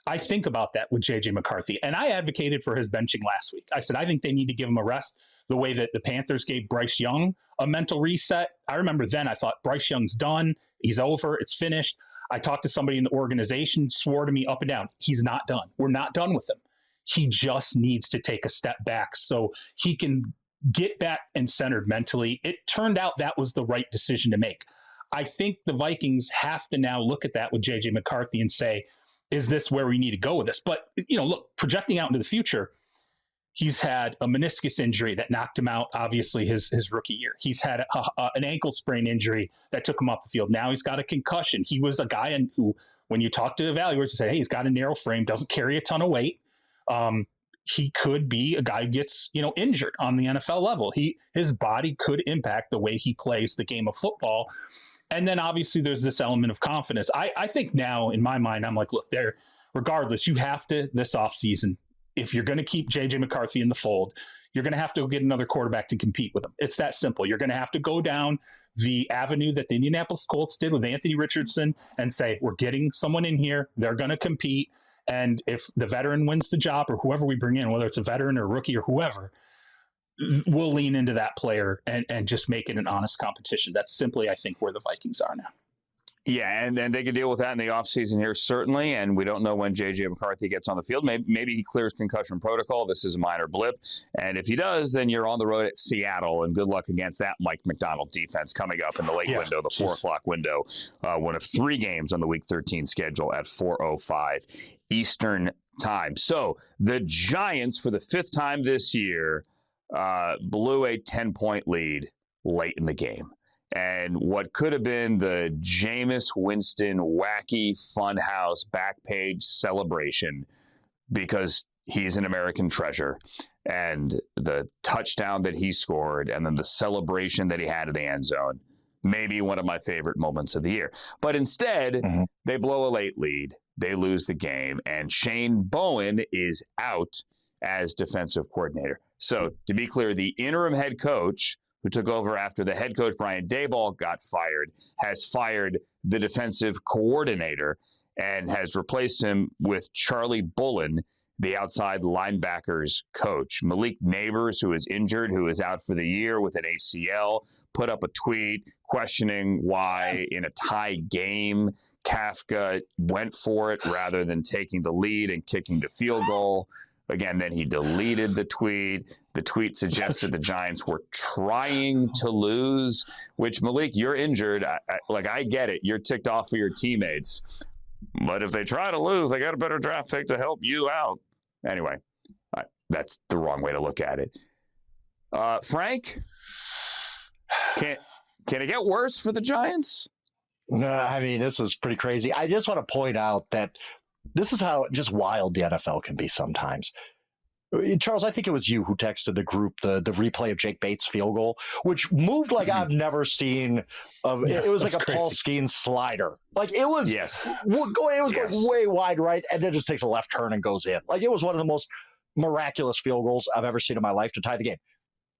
I think about that with J.J. McCarthy, and I advocated for his benching last week. I said, I think they need to give him a rest the way that the Panthers gave Bryce Young a mental reset. I remember then I thought Bryce Young's done. He's over. It's finished. I talked to somebody in the organization, swore to me up and down, he's not done. We're not done with him. He just needs to take a step back so he can get back and centered mentally. It turned out that was the right decision to make. I think the Vikings have to now look at that with J.J. McCarthy and say, is this where we need to go with this? But, look, projecting out into the future, he's had a meniscus injury that knocked him out, obviously, his rookie year. He's had an ankle sprain injury that took him off the field. Now he's got a concussion. He was a guy who, when you talk to evaluators, you say, hey, he's got a narrow frame, doesn't carry a ton of weight. He could be a guy who gets, injured on the NFL level. His body could impact the way he plays the game of football. And then obviously there's this element of confidence. I think now in my mind, I'm like, look, regardless, you have to this offseason, if you're going to keep J.J. McCarthy in the fold, you're going to have to get another quarterback to compete with him. It's that simple. You're going to have to go down the avenue that the Indianapolis Colts did with Anthony Richardson and say, we're getting someone in here. They're going to compete. And if the veteran wins the job or whoever we bring in, whether it's a veteran or a rookie or whoever, we'll lean into that player and just make it an honest competition. That's simply, I think, where the Vikings are now. Yeah, and then they can deal with that in the offseason here, certainly, and we don't know when J.J. McCarthy gets on the field. Maybe he clears concussion protocol. This is a minor blip, and if he does, then you're on the road at Seattle, and good luck against that Mike McDonald defense coming up in the late window, the 4 o'clock window, one of 3 games on the Week 13 schedule at 4:05 Eastern time. So the Giants, for the 5th time this year, blew a 10-point lead late in the game. And what could have been the Jameis Winston wacky funhouse back page celebration, because he's an American treasure, and the touchdown that he scored and then the celebration that he had in the end zone, maybe one of my favorite moments of the year. But instead, they blow a late lead. They lose the game, and Shane Bowen is out as defensive coordinator. So to be clear, the interim head coach who took over after the head coach, Brian Daboll, got fired, has fired the defensive coordinator and has replaced him with Charlie Bullen, the outside linebackers coach. Malik Neighbors, who is injured, who is out for the year with an ACL, put up a tweet questioning why in a tie game, Kafka went for it rather than taking the lead and kicking the field goal. Again, then he deleted the tweet. The tweet suggested the Giants were trying to lose, which, Malik, you're injured. I get it. You're ticked off for your teammates. But if they try to lose, they got a better draft pick to help you out. Anyway, that's the wrong way to look at it. Frank, can it get worse for the Giants? No, I mean, this is pretty crazy. I just want to point out that this is how just wild the NFL can be sometimes. Charles, I think it was you who texted the group the replay of Jake Bates' field goal, which moved like I've never seen. It was like a crazy Paul Skeens slider. Like it was, going way wide right, and then just takes a left turn and goes in. Like it was one of the most miraculous field goals I've ever seen in my life to tie the game.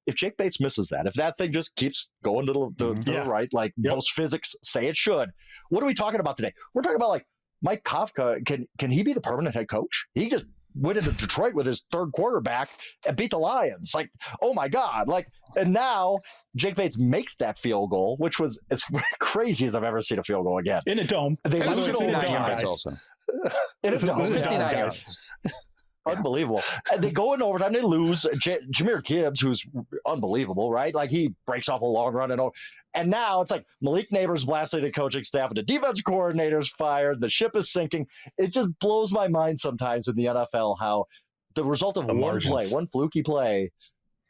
if Jake Bates misses that, if that thing just keeps going to the right, like most physics say it should, what are we talking about today? We're talking about like Mike Kafka. Can he be the permanent head coach? He just went into Detroit with his third quarterback and beat the Lions. Like, oh my God. Like, and now Jake Bates makes that field goal, which was as crazy as I've ever seen a field goal again. In a dome. They It was lose it 59 overtime. yards also. In a dome. 59 yards. Unbelievable. And they go in overtime. They lose. Jahmyr Gibbs, who's unbelievable, right? Like he breaks off a long run. And now it's like Malik Neighbors blasted the coaching staff and the defensive coordinator's fired. The ship is sinking. It just blows my mind sometimes in the NFL how the result of one fluky play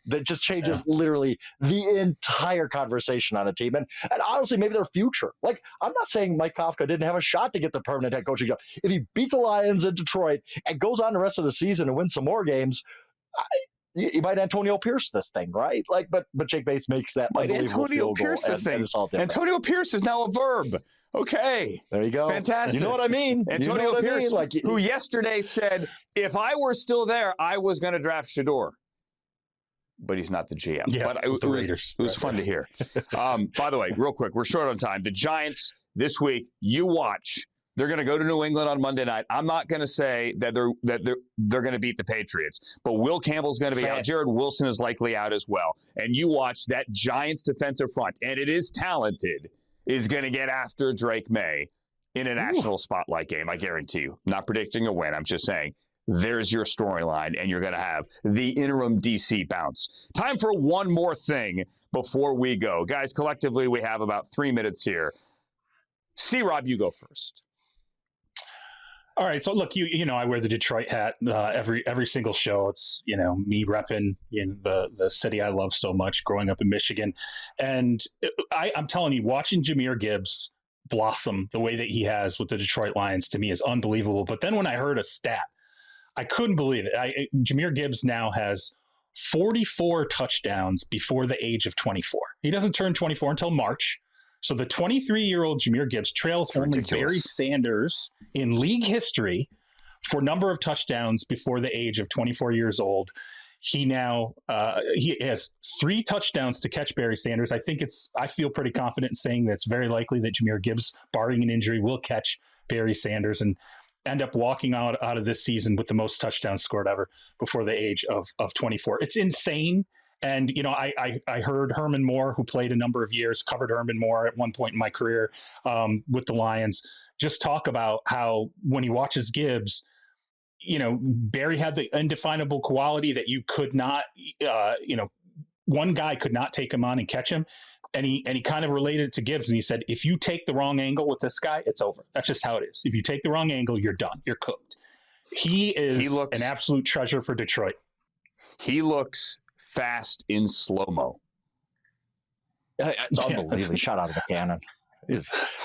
that just changes literally the entire conversation on a team. And honestly, maybe their future. Like, I'm not saying Mike Kafka didn't have a shot to get the permanent head coaching job. If he beats the Lions in Detroit and goes on the rest of the season and wins some more games, you might Antonio Pierce this thing, right? Like, but Jake Bates makes that unbelievable field goal. Antonio Pierce is now a verb. Okay. There you go. Fantastic. You know what I mean? Antonio Pierce, who yesterday said, if I were still there, I was going to draft Shedeur. But he's not the GM. Yeah, but it was fun to hear. By the way, real quick, we're short on time. The Giants this week, you watch. They're going to go to New England on Monday night. I'm not going to say that they're going to beat the Patriots, but Will Campbell's going to be out. Jared Wilson is likely out as well. And you watch that Giants defensive front, and it is talented, is going to get after Drake May in a national spotlight game. I guarantee you. I'm not predicting a win. I'm just saying. There's your storyline, and you're going to have the interim DC bounce. Time for one more thing before we go. Guys, collectively, we have about 3 minutes here. C-Rob, you go first. All right. So, look, you know, I wear the Detroit hat every single show. It's, you know, me repping the city I love so much growing up in Michigan. And I'm telling you, watching Jahmyr Gibbs blossom the way that he has with the Detroit Lions to me is unbelievable. But then when I heard a stat, I couldn't believe it. Jahmyr Gibbs now has 44 touchdowns before the age of 24. He doesn't turn 24 until March. So the 23-year-old Jahmyr Gibbs trails only Barry Sanders in league history for number of touchdowns before the age of 24 years old. He now he has 3 touchdowns to catch Barry Sanders. I feel pretty confident in saying that it's very likely that Jahmyr Gibbs, barring an injury, will catch Barry Sanders and end up walking out of this season with the most touchdowns scored ever before the age of 24. It's insane. And, you know, I heard Herman Moore, who played a number of years, covered Herman Moore at one point in my career with the Lions, just talk about how when he watches Gibbs, you know, Barry had the indefinable quality that you could not, one guy could not take him on and catch him. And he kind of related it to Gibbs, and he said, if you take the wrong angle with this guy, it's over. That's just how it is. If you take the wrong angle, you're done. You're cooked. He looks an absolute treasure for Detroit. He looks fast in slow-mo. It's unbelievable. Shot out of a cannon.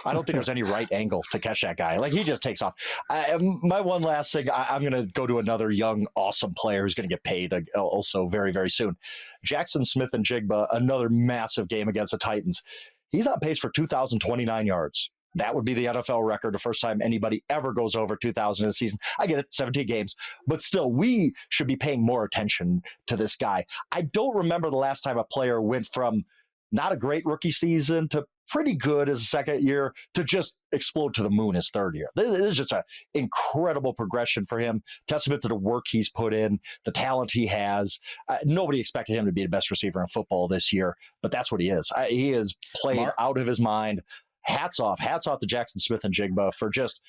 I don't think there's any right angle to catch that guy. Like, he just takes off. My one last thing, I'm going to go to another young, awesome player who's going to get paid also very, very soon. Jackson Smith-Njigba, another massive game against the Titans. He's on pace for 2,029 yards. That would be the NFL record, the first time anybody ever goes over 2,000 in a season. I get it, 17 games. But still, we should be paying more attention to this guy. I don't remember the last time a player went from not a great rookie season to pretty good as a second year to just explode to the moon his third year. This is just an incredible progression for him. Testament to the work he's put in, the talent he has. Nobody expected him to be the best receiver in football this year, but that's what he is. He is played out of his mind. Hats off to Jackson Smith-Njigba for just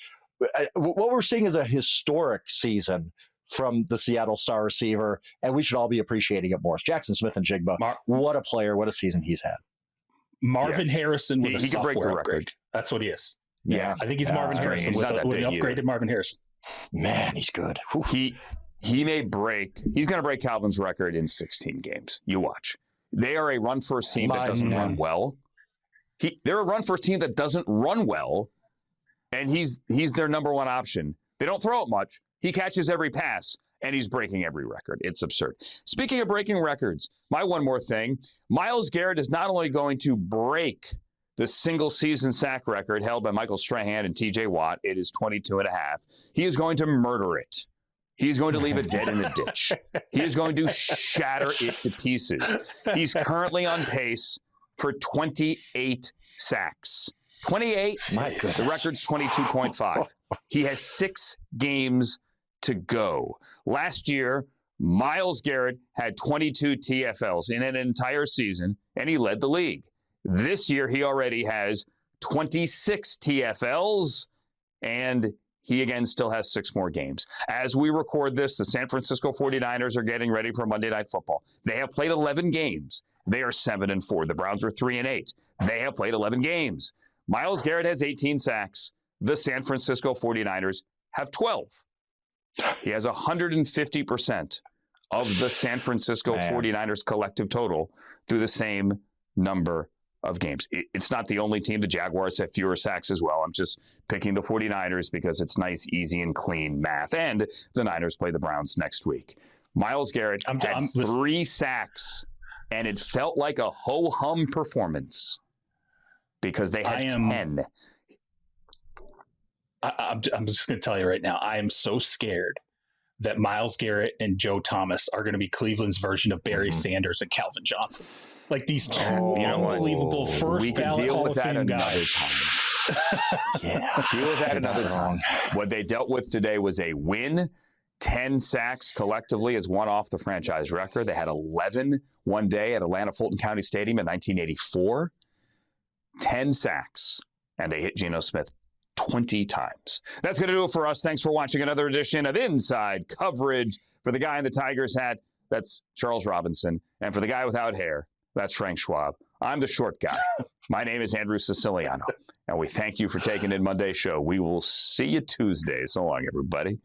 what we're seeing is a historic season from the Seattle star receiver, and we should all be appreciating it more. Jackson Smith-Njigba, what a player, what a season he's had. Marvin Harrison with he can break the record. That's what he is. Yeah. I think he's Marvin Harrison with an upgraded Marvin Harrison. Man, he's good. He's going to break Calvin's record in 16 games. You watch. They are a run-first team that doesn't run well. They're a run-first team that doesn't run well, and he's their number one option. They don't throw it much. He catches every pass, and he's breaking every record. It's absurd. Speaking of breaking records, my one more thing, Myles Garrett is not only going to break the single-season sack record held by Michael Strahan and T.J. Watt. It is 22.5. He is going to murder it He's going to leave it dead in the ditch. He is going to shatter it to pieces. He's currently on pace for 28 sacks. 28. My goodness. The record's 22.5. He has 6 games to go. Last year, Myles Garrett had 22 TFLs in an entire season, and he led the league. This year, he already has 26 TFLs, and he, again, still has 6 more games. As we record this, the San Francisco 49ers are getting ready for Monday Night Football. They have played 11 games. They are 7-4. The Browns are 3-8. They have played 11 games. Myles Garrett has 18 sacks. The San Francisco 49ers have 12. He has 150% of the San Francisco 49ers collective total through the same number of games. It's not the only team. The Jaguars have fewer sacks as well. I'm just picking the 49ers because it's nice, easy, and clean math. And the Niners play the Browns next week. Myles Garrett had 3 sacks, and it felt like a ho-hum performance because they had 10. I'm just going to tell you right now, I am so scared that Myles Garrett and Joe Thomas are going to be Cleveland's version of Barry Sanders and Calvin Johnson. Like these two unbelievable first ballot Hall of Fame guys. Deal with that another time. What they dealt with today was a win. 10 sacks collectively is one off the franchise record. They had 11 one day at Atlanta Fulton County Stadium in 1984. 10 sacks, and they hit Geno Smith 20 times. That's going to do it for us. Thanks for watching another edition of Inside Coverage. For the guy in the Tigers hat, that's Charles Robinson. And for the guy without hair, that's Frank Schwab. I'm the short guy. My name is Andrew Siciliano, and we thank you for taking in Monday's show. We will see you Tuesday. So long, everybody.